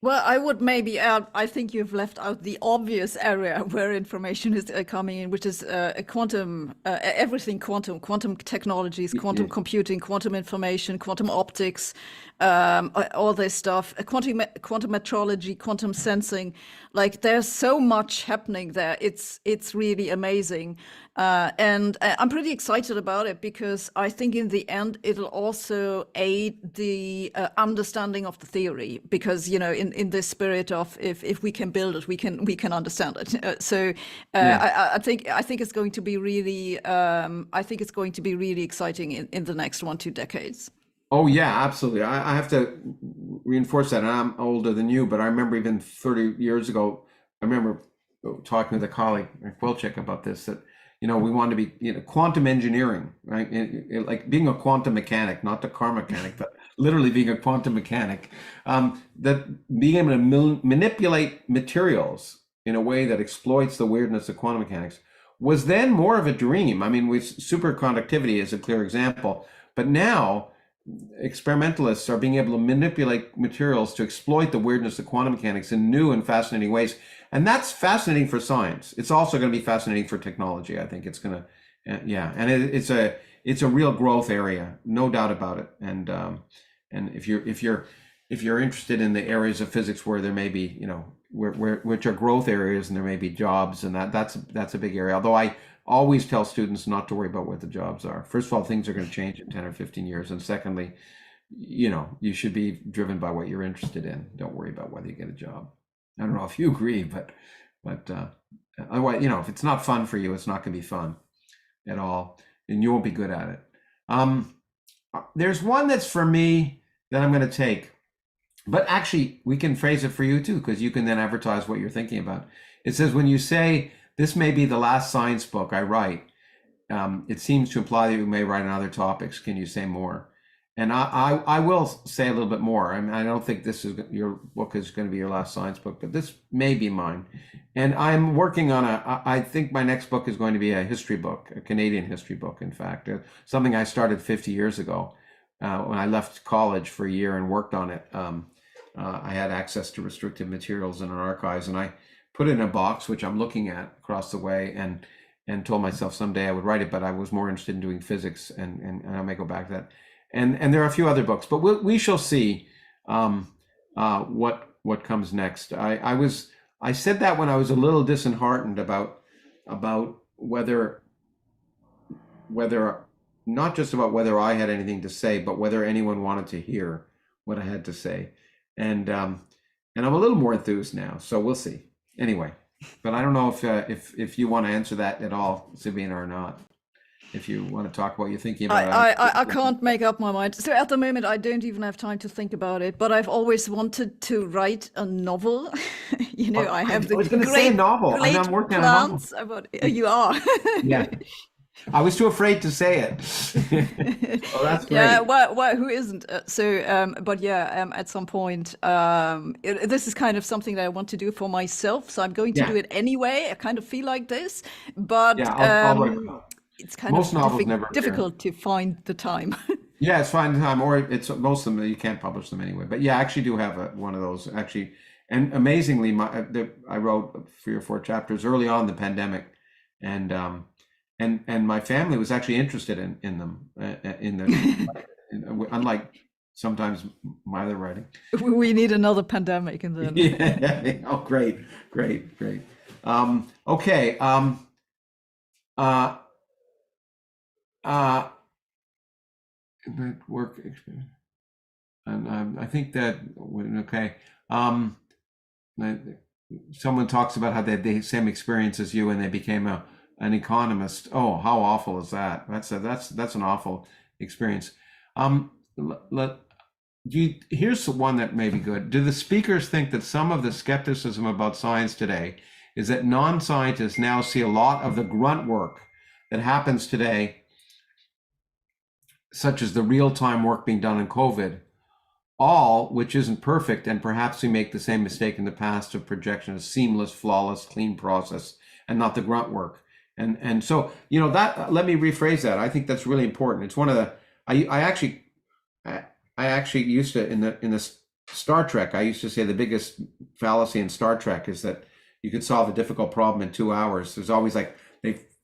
Well, I would maybe add, I think you've left out the obvious area where information is coming in, which is quantum, everything quantum technologies, quantum computing, quantum information, quantum optics, all this stuff, quantum metrology, quantum sensing. Like there's so much happening there. It's really amazing. And I'm pretty excited about it because I think in the end it'll also aid the understanding of the theory, because in this spirit of if we can build it, we can understand it. I think it's going to be really exciting in the next 1-2 decades. Oh yeah, absolutely. I have to reinforce that. And I'm older than you, but I remember even 30 years ago, I remember talking with a colleague, Quilchik, about this, that we want to be, quantum engineering, right? Like being a quantum mechanic, not the car mechanic, but literally being a quantum mechanic, that being able to manipulate materials in a way that exploits the weirdness of quantum mechanics was then more of a dream. I mean, with superconductivity is a clear example, but now experimentalists are being able to manipulate materials to exploit the weirdness of quantum mechanics in new and fascinating ways. And that's fascinating for science. It's also going to be fascinating for technology. I think it's going to, and it's a real growth area, no doubt about it. And if you're interested in the areas of physics where there may be, which are growth areas, and there may be jobs, and that's a big area. Although I always tell students not to worry about what the jobs are. First of all, things are going to change in 10 or 15 years. And secondly, you should be driven by what you're interested in. Don't worry about whether you get a job. I don't know if you agree, but otherwise, if it's not fun for you, it's not going to be fun at all, and you won't be good at it. There's one that's for me that I'm going to take, but actually we can phrase it for you too, because you can then advertise what you're thinking about. It says, when you say, "This may be the last science book I write," it seems to imply that you may write on other topics. Can you say more? And I will say a little bit more. I mean, I don't think your book is going to be your last science book, but this may be mine. And I'm working on I think my next book is going to be a history book, a Canadian history book, in fact, something I started 50 years ago when I left college for a year and worked on it. I had access to restricted materials in our archives, and I put it in a box, which I'm looking at across the way, and told myself someday I would write it, but I was more interested in doing physics, and I may go back to that. And there are a few other books, but we shall see what comes next. I said that when I was a little disheartened about whether not just about whether I had anything to say, but whether anyone wanted to hear what I had to say. And I'm a little more enthused now, so we'll see. Anyway, but I don't know if you want to answer that at all, Sabina, or not. If you want to talk about what you're thinking about. I can't make up my mind. So at the moment, I don't even have time to think about it. But I've always wanted to write a novel. I have the say a novel. I'm working on a novel. About you are. Yeah. I was too afraid to say it. Oh, that's great. Yeah, well, who isn't? At some point, this is kind of something that I want to do for myself. So I'm going to do it anyway. I kind of feel like this, but it's kind of difficult to find the time. Yeah, it's find the time, or it's most of them you can't publish them anyway. But yeah, I actually do have one of those actually, and amazingly, I wrote 3 or 4 chapters early on in the pandemic, and my family was actually interested in them, unlike sometimes my other writing. We need another pandemic, and then yeah. Oh, great. Okay. Work experience, and I think that okay. Someone talks about how they had the same experience as you, and they became an economist. Oh, how awful is that? That's an awful experience. Here's one that may be good. Do the speakers think that some of the skepticism about science today is that non-scientists now see a lot of the grunt work that happens today, such as the real-time work being done in COVID, all, which isn't perfect, and perhaps we make the same mistake in the past of projection, a seamless, flawless, clean process, and not the grunt work. And so, that, let me rephrase that. I think that's really important. It's one of the, I actually used to, in the Star Trek, I used to say the biggest fallacy in Star Trek is that you could solve a difficult problem in 2 hours. There's always like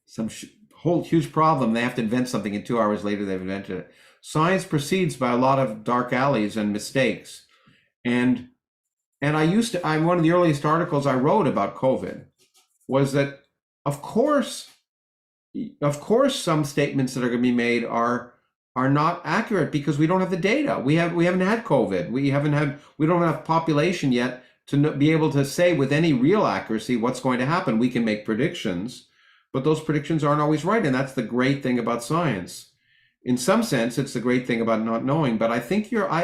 some whole huge problem. They have to invent something, and 2 hours later they've invented it. Science proceeds by a lot of dark alleys and mistakes. And one of the earliest articles I wrote about COVID was that, of course, some statements that are going to be made are not accurate because we don't have the data. We haven't had COVID. We don't have population yet to be able to say with any real accuracy what's going to happen. We can make predictions, but those predictions aren't always right. And that's the great thing about science. In some sense, it's the great thing about not knowing. But I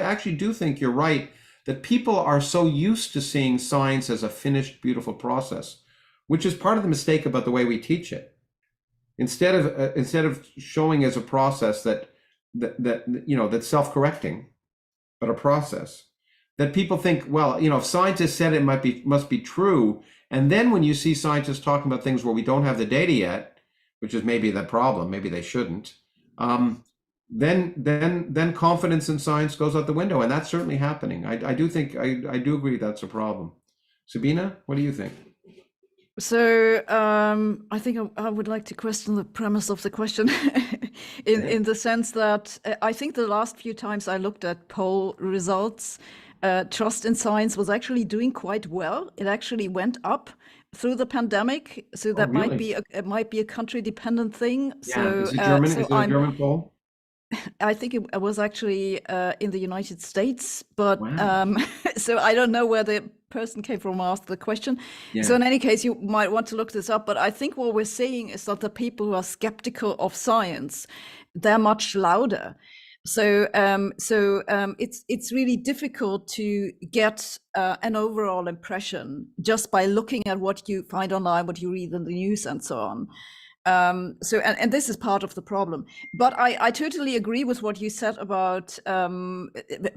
actually do think you're right that people are so used to seeing science as a finished, beautiful process, which is part of the mistake about the way we teach it. Instead of showing as a process that's self-correcting, but a process that people think, well, if scientists said it must be true. And then when you see scientists talking about things where we don't have the data yet, which is maybe the problem, maybe they shouldn't, then confidence in science goes out the window, and that's certainly happening. I do agree that's a problem. Sabine, what do you think? So I think I would like to question the premise of the question in the sense that I think the last few times I looked at poll results, trust in science was actually doing quite well. It actually went up through the pandemic, so that really? might be a country dependent thing. Yeah. So Is it German? Is it a German poll? I think it was actually in the United States, but Wow. so I don't know where the person came from who asked the question. Yeah. So in any case, you might want to look this up. But I think what we're seeing is that the people who are skeptical of science, they're much louder. So it's really difficult to get an overall impression just by looking at what you find online, what you read in the news, and so on. And this is part of the problem. But I totally agree with what you said about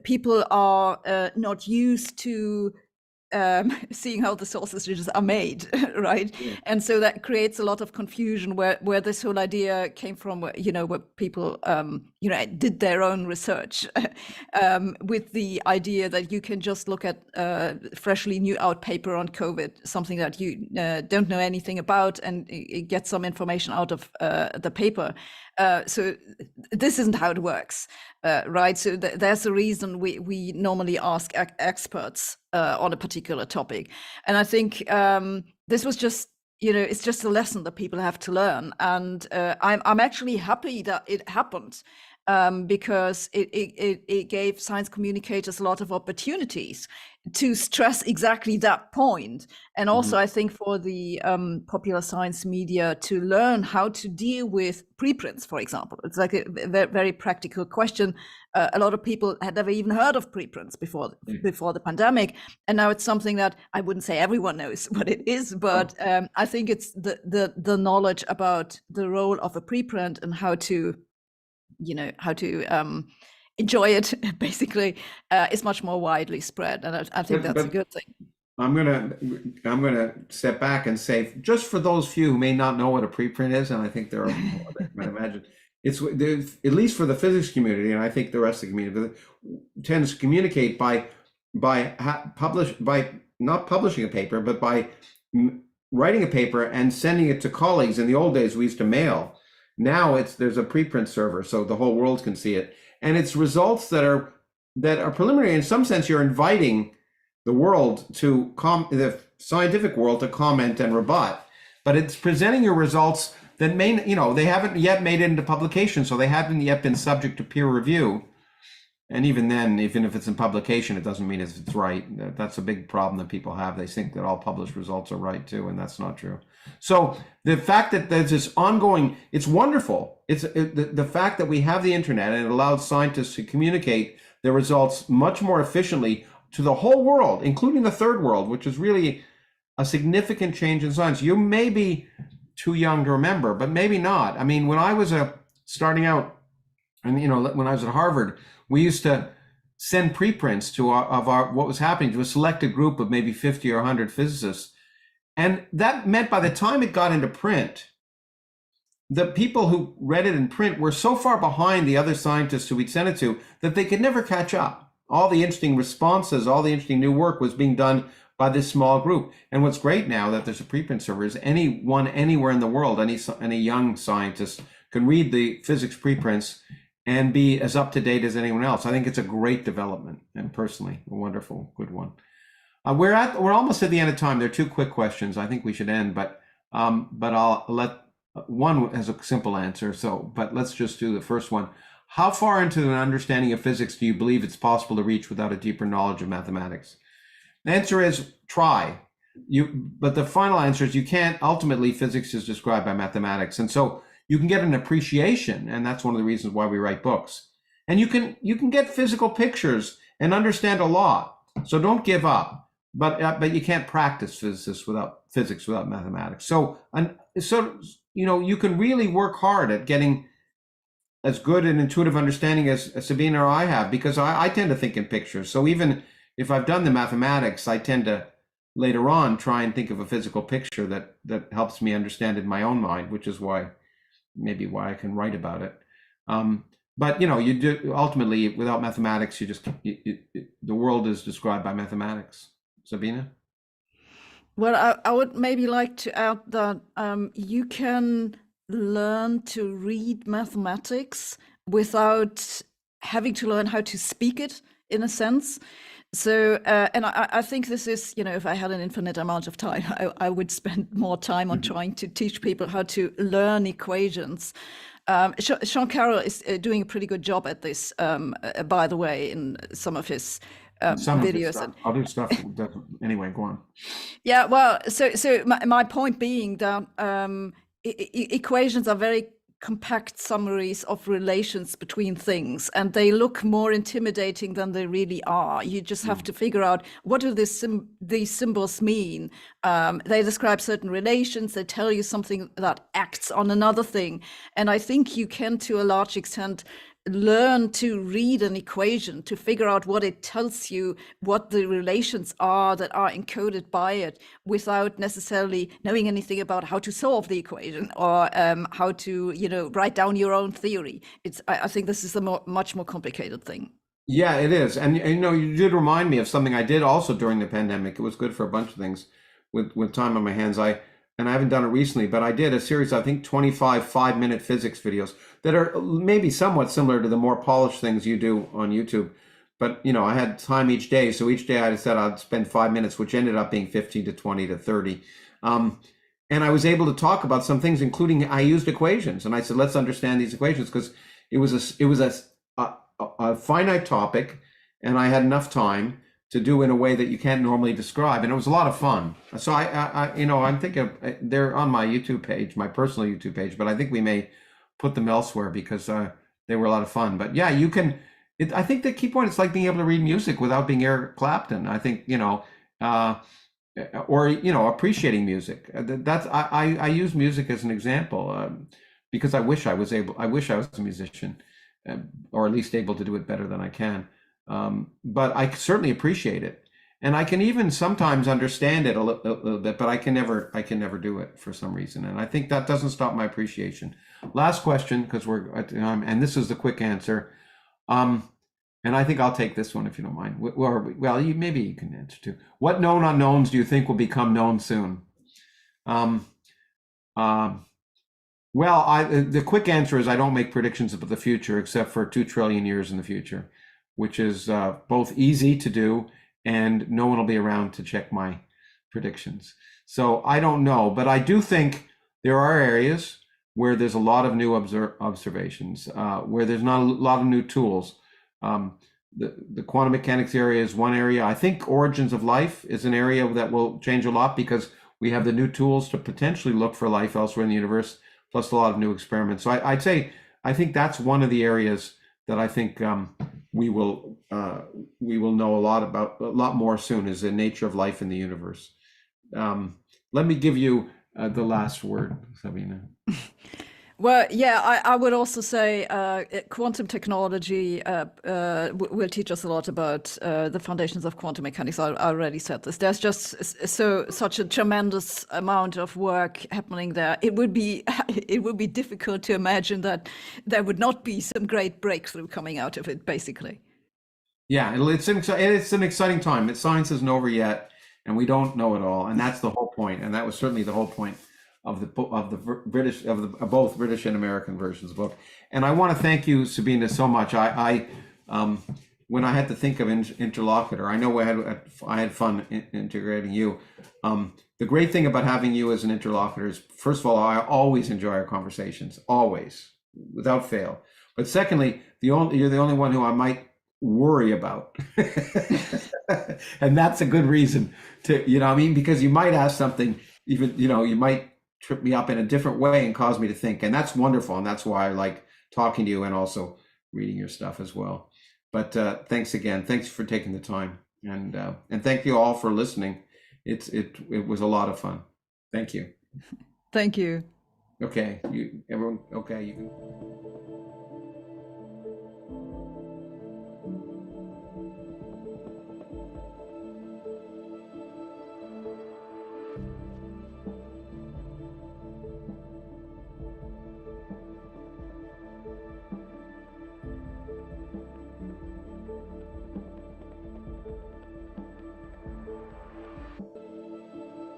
people are not used to seeing how the sausages are made, right? Yeah. And so that creates a lot of confusion where this whole idea came from, where people, did their own research with the idea that you can just look at freshly new out paper on COVID, something that you don't know anything about, and get some information out of the paper. So this isn't how it works, right? So there's a reason we normally ask experts on a particular topic. And I think this was just, it's just a lesson that people have to learn. And I'm actually happy that it happened, because it gave science communicators a lot of opportunities to stress exactly that point. And also, I think for the popular science media to learn how to deal with preprints, for example. It's like a very practical question. A lot of people had never even heard of preprints before the pandemic. And now it's something that I wouldn't say everyone knows what it is, but I think it's the knowledge about the role of a preprint and how to enjoy it, basically, is much more widely spread, and I think that's a good thing. I'm gonna step back and say, just for those few who may not know what a preprint is, and I think there are more than you might imagine, it's at least for the physics community, and I think the rest of the community tends to communicate by not publishing a paper, but by writing a paper and sending it to colleagues. In the old days, we used to mail. Now there's a preprint server, so the whole world can see it, and it's results that are preliminary. In some sense, you're inviting the world the scientific world to comment and rebut, but it's presenting your results that they haven't yet made it into publication, so they haven't yet been subject to peer review. And even then, even if it's in publication, it doesn't mean it's right. That's a big problem that people have. They think that all published results are right too, and that's not true. So the fact that there's this ongoing, it's wonderful. The fact that we have the internet, and it allows scientists to communicate their results much more efficiently to the whole world, including the third world, which is really a significant change in science. You may be too young to remember, but maybe not. I mean, when I was starting out, and when I was at Harvard, we used to send preprints to what was happening to a selected group of maybe 50 or 100 physicists. And that meant by the time it got into print, the people who read it in print were so far behind the other scientists who we'd sent it to that they could never catch up. All the interesting responses, all the interesting new work was being done by this small group. And what's great now that there's a preprint server is anyone anywhere in the world, any young scientist can read the physics preprints and be as up to date as anyone else. I think it's a great development, and personally, a wonderful, good one. We're almost at the end of time. There are two quick questions. I think we should end, but I'll let one as a simple answer. But let's just do the first one. How far into an understanding of physics do you believe it's possible to reach without a deeper knowledge of mathematics? The answer is try. But the final answer is you can't. Ultimately, physics is described by mathematics, and so you can get an appreciation, and that's one of the reasons why we write books. And you can get physical pictures and understand a lot. So don't give up. But you can't practice physics without mathematics. So you can really work hard at getting as good an intuitive understanding as Sabine or I have, because I tend to think in pictures. So even if I've done the mathematics, I tend to later on try and think of a physical picture that helps me understand in my own mind, which is why I can write about it. But you do ultimately without mathematics, the world is described by mathematics. Sabine? Well, I would maybe like to add that you can learn to read mathematics without having to learn how to speak it, in a sense. So, and I think this is, if I had an infinite amount of time, I would spend more time on trying to teach people how to learn equations. Sean Carroll is doing a pretty good job at this, by the way, in some of his videos. Other stuff. Anyway, go on. Yeah, well, so my point being that equations are very compact summaries of relations between things, and they look more intimidating than they really are. You just have to figure out, what do these symbols mean? They describe certain relations, they tell you something that acts on another thing. And I think you can, to a large extent, learn to read an equation, to figure out what it tells you, what the relations are that are encoded by it, without necessarily knowing anything about how to solve the equation or how to, write down your own theory. I think this is a much more complicated thing. Yeah, it is. And you did remind me of something I did also during the pandemic. It was good for a bunch of things with time on my hands. And I haven't done it recently, but I did a series, I think 25 5-minute physics videos that are maybe somewhat similar to the more polished things you do on YouTube. But, I had time each day. So each day I said I'd spend 5 minutes, which ended up being 15 to 20 to 30. And I was able to talk about some things, including I used equations. And I said, let's understand these equations, because it was a finite topic, and I had enough time to do in a way that you can't normally describe, and it was a lot of fun. So I'm thinking they're on my YouTube page, my personal YouTube page, but I think we may put them elsewhere because they were a lot of fun. But yeah, you can. I think the key point is like being able to read music without being Eric Clapton. I think or appreciating music. I use music as an example because I wish I was a musician, or at least able to do it better than I can. But I certainly appreciate it, and I can even sometimes understand it a little bit, but I can never do it for some reason. And I think that doesn't stop my appreciation. Last question, because we're at time, and this is the quick answer. And I think I'll take this one if you don't mind. Well, maybe you can answer too. What known unknowns do you think will become known soon? Well, the quick answer is I don't make predictions about the future except for 2 trillion years in the future, which is both easy to do and no one will be around to check my predictions. So I don't know, but I do think there are areas where there's a lot of new observations, where there's not a lot of new tools. The quantum mechanics area is one area. I think origins of life is an area that will change a lot because we have the new tools to potentially look for life elsewhere in the universe, plus a lot of new experiments. So I'd say, I think that's one of the areas that I think we will know a lot more soon, is the nature of life in the universe. Let me give you the last word, Sabine. Well, yeah, I would also say quantum technology will teach us a lot about the foundations of quantum mechanics. I already said this. There's just such a tremendous amount of work happening there. It would be it would be difficult to imagine that there would not be some great breakthrough coming out of it, basically. Yeah, it's an exciting time. Science isn't over yet, and we don't know it all, and that's the whole point. And that was certainly the whole point of the British both British and American versions of the book. And I want to thank you, Sabina, so much. When I had to think of interlocutor, I know I had fun integrating you. The great thing about having you as an interlocutor is, first of all, I always enjoy our conversations, always, without fail. But secondly, you're the only one who I might worry about. And that's a good reason to, you know what I mean? Because you might ask something, even, you might trip me up in a different way and cause me to think. And that's wonderful. And that's why I like talking to you and also reading your stuff as well. But thanks again. Thanks for taking the time. And thank you all for listening. It was a lot of fun. Thank you. Thank you. Okay. Everyone, okay, you can.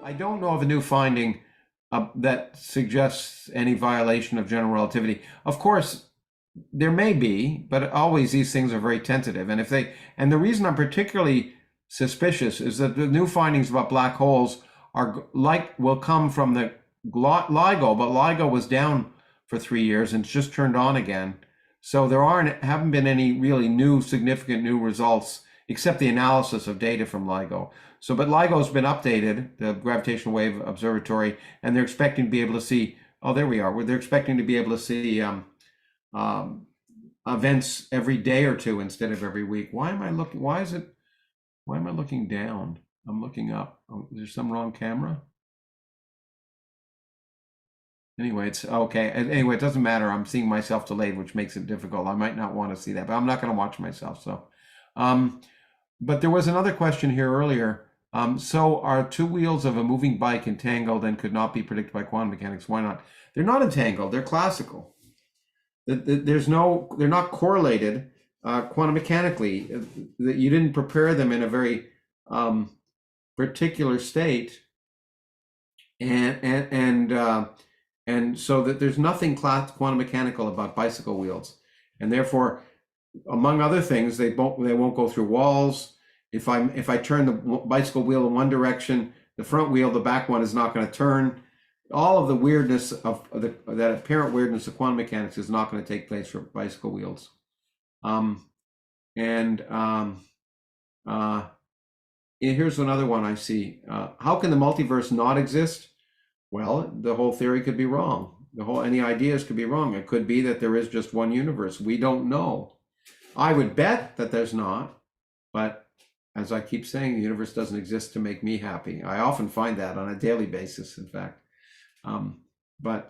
I don't know of a new finding that suggests any violation of general relativity. Of course, there may be, but always these things are very tentative. And the reason I'm particularly suspicious is that the new findings about black holes will come from the LIGO, but LIGO was down for 3 years and it's just turned on again. So haven't been any really significant new results except the analysis of data from LIGO. But LIGO's been updated, the Gravitational Wave Observatory, and they're expecting to be able to see, oh, there we are. They're expecting to be able to see events every day or two instead of every week. Why am I looking down? I'm looking up. Oh, is there some wrong camera? Anyway, it's okay. Anyway, it doesn't matter. I'm seeing myself delayed, which makes it difficult. I might not want to see that, but I'm not going to watch myself. But there was another question here earlier. So are two wheels of a moving bike entangled and could not be predicted by quantum mechanics? Why not? They're not entangled. They're classical. They're not correlated quantum mechanically. That you didn't prepare them in a very particular state, and so that there's nothing quantum mechanical about bicycle wheels, and therefore, among other things, they won't go through walls. If I turn the bicycle wheel in one direction, the front wheel, the back one, is not going to turn. All of the weirdness that apparent weirdness of quantum mechanics is not going to take place for bicycle wheels. Here's another one I see. How can the multiverse not exist? Well, the whole theory could be wrong. Any ideas could be wrong. It could be that there is just one universe. We don't know. I would bet that there's not, but as I keep saying, the universe doesn't exist to make me happy. I often find that on a daily basis, in fact. But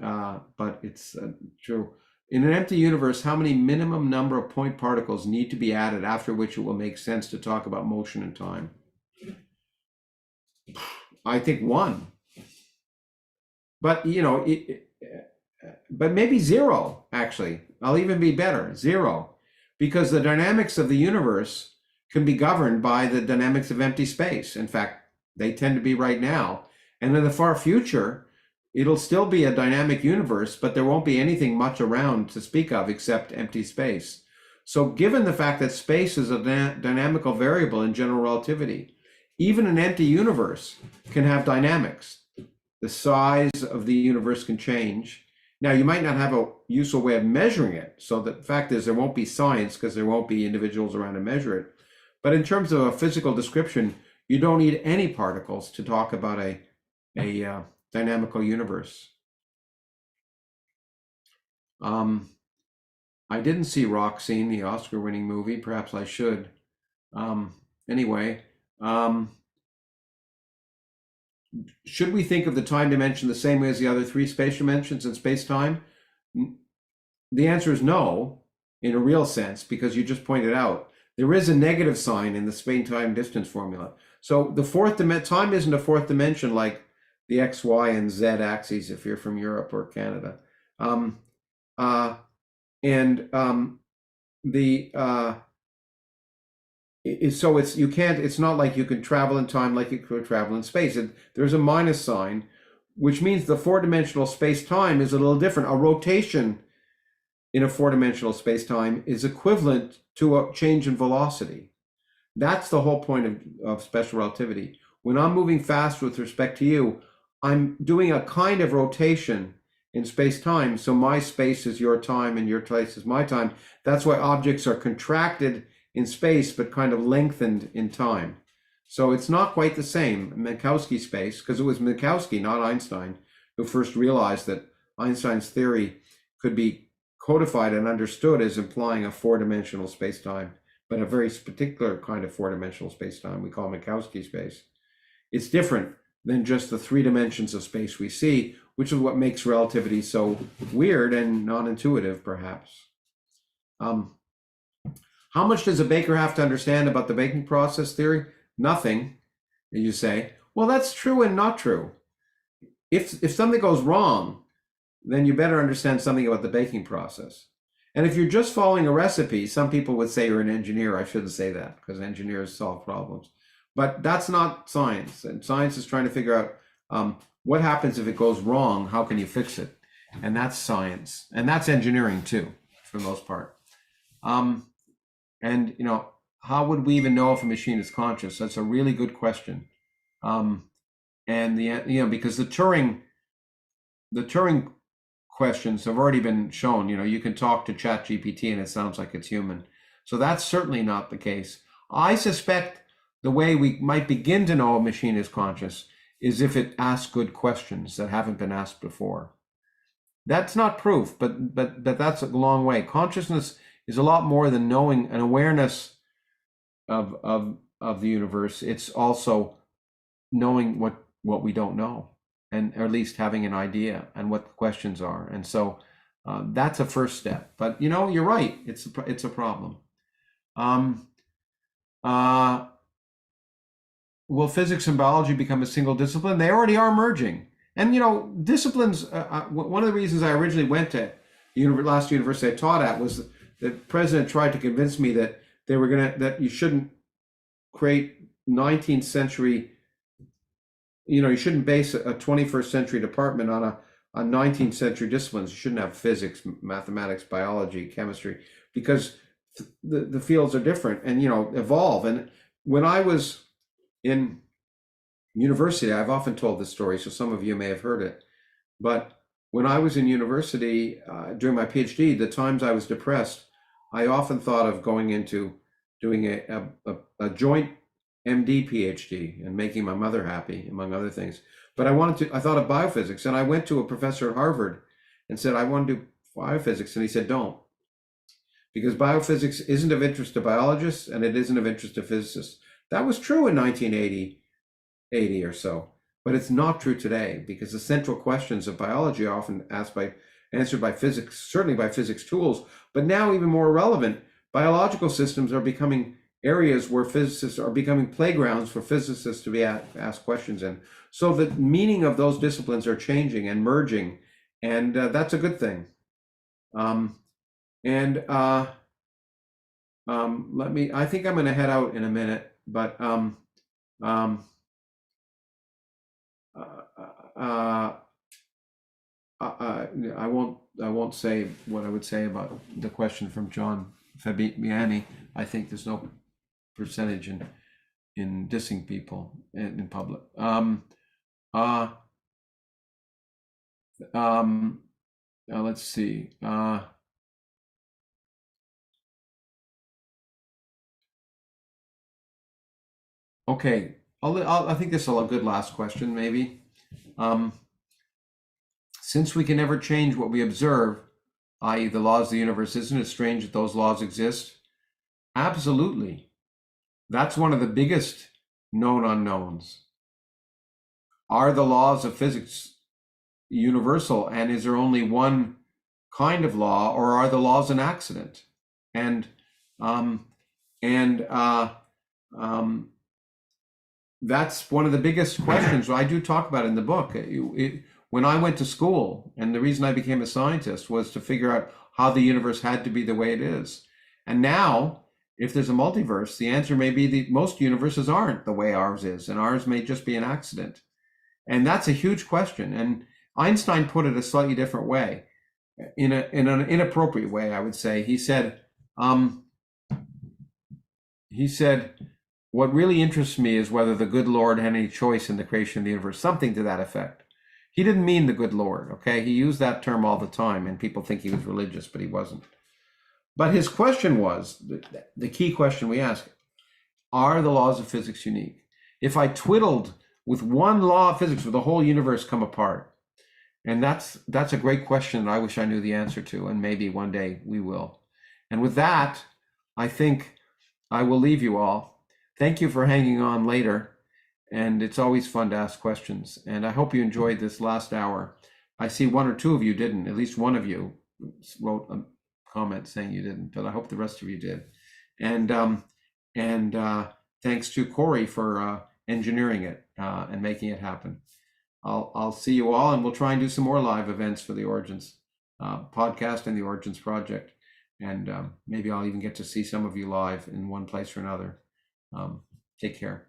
it's true. In an empty universe, how many minimum number of point particles need to be added after which it will make sense to talk about motion and time? I think one. But but maybe zero, actually. I'll even be better, zero. Because the dynamics of the universe can be governed by the dynamics of empty space. In fact, they tend to be right now. And in the far future, it'll still be a dynamic universe, but there won't be anything much around to speak of except empty space. So given the fact that space is a dynamical variable in general relativity, even an empty universe can have dynamics. The size of the universe can change. Now, you might not have a useful way of measuring it. So the fact is there won't be science because there won't be individuals around to measure it. But in terms of a physical description, you don't need any particles to talk about a dynamical universe. I didn't see Roxine, the Oscar-winning movie. Perhaps I should. Anyway, should we think of the time dimension the same way as the other three spatial dimensions in space-time? The answer is no, in a real sense, because you just pointed out there is a negative sign in the space-time distance formula. So the fourth dimension, time isn't a fourth dimension like the X, Y, and Z axes if you're from Europe or Canada. Um, uh, and the so it's you can't. It's not like you can travel in time like you could travel in space. There's a minus sign, which means the four-dimensional space-time is a little different. A rotation in a four-dimensional space-time is equivalent to a change in velocity. That's the whole point of special relativity. When I'm moving fast with respect to you, I'm doing a kind of rotation in space-time. So my space is your time and your place is my time. That's why objects are contracted in space, but kind of lengthened in time. So it's not quite the same. Minkowski space, because it was Minkowski, not Einstein, who first realized that Einstein's theory could be codified and understood as implying a four-dimensional space-time, but a very particular kind of four-dimensional space-time we call Minkowski space. It's different than just the three dimensions of space we see, which is what makes relativity so weird and non-intuitive, perhaps. How much does a baker have to understand about the baking process theory? Nothing, you say. Well, that's true and not true. If something goes wrong, then you better understand something about the baking process. And if you're just following a recipe, some people would say you're an engineer. I shouldn't say that because engineers solve problems. But that's not science. And science is trying to figure out what happens if it goes wrong, how can you fix it? And that's science. And that's engineering too, for the most part. And, how would we even know if a machine is conscious? That's a really good question. Because the Turing questions have already been shown. You can talk to ChatGPT and it sounds like it's human. So that's certainly not the case. I suspect the way we might begin to know a machine is conscious is if it asks good questions that haven't been asked before. That's not proof, but that's a long way. Consciousness is a lot more than knowing an awareness of the universe. It's also knowing what we don't know, or at least having an idea and what the questions are. And so that's a first step. But you're right. It's a problem. Will physics and biology become a single discipline? They already are merging. And disciplines. One of the reasons I originally went to last university I taught at was the president tried to convince me that that you shouldn't create 19th century. You shouldn't base a 21st century department on 19th century disciplines. You shouldn't have physics, mathematics, biology, chemistry, because the fields are different and evolve. And when I was in university, I've often told this story, so some of you may have heard it. But when I was in university during my PhD, the times I was depressed, I often thought of going into doing a joint MD PhD and making my mother happy, among other things. But I thought of biophysics, and I went to a professor at Harvard and said, I want to do biophysics. And he said, don't, because biophysics isn't of interest to biologists and it isn't of interest to physicists. That was true in 1980 or so, but it's not true today, because the central questions of biology are often answered by physics, certainly by physics tools, but now even more relevant, biological systems are becoming areas where physicists are becoming playgrounds for physicists to be asked questions in. So the meaning of those disciplines are changing and merging, and that's a good thing. I think I'm going to head out in a minute, but I won't say what I would say about the question from John Fabiani. I think there's no percentage in dissing people in public. Let's see. Okay, I think this is a good last question, maybe. Since we can never change what we observe, i.e. the laws of the universe, isn't it strange that those laws exist? Absolutely. That's one of the biggest known unknowns. Are the laws of physics universal, and is there only one kind of law, or are the laws an accident? And um, and that's one of the biggest questions I do talk about in the book. When I went to school, and the reason I became a scientist was to figure out how the universe had to be the way it is. And now, if there's a multiverse, the answer may be that most universes aren't the way ours is, and ours may just be an accident. And that's a huge question. And Einstein put it a slightly different way, in an inappropriate way, I would say. He said, what really interests me is whether the good Lord had any choice in the creation of the universe, something to that effect. He didn't mean the good Lord, okay? He used that term all the time, and people think he was religious, but he wasn't. But his question was, the key question we ask, are the laws of physics unique? If I twiddled with one law of physics, would the whole universe come apart? And that's a great question that I wish I knew the answer to, and maybe one day we will. And with that, I think I will leave you all. Thank you for hanging on later. And it's always fun to ask questions. And I hope you enjoyed this last hour. I see one or two of you didn't. At least one of you wrote a comment saying you didn't, but I hope the rest of you did. And thanks to Corey for engineering it and making it happen. I'll see you all, and we'll try and do some more live events for the Origins podcast and the Origins project. And maybe I'll even get to see some of you live in one place or another. Take care.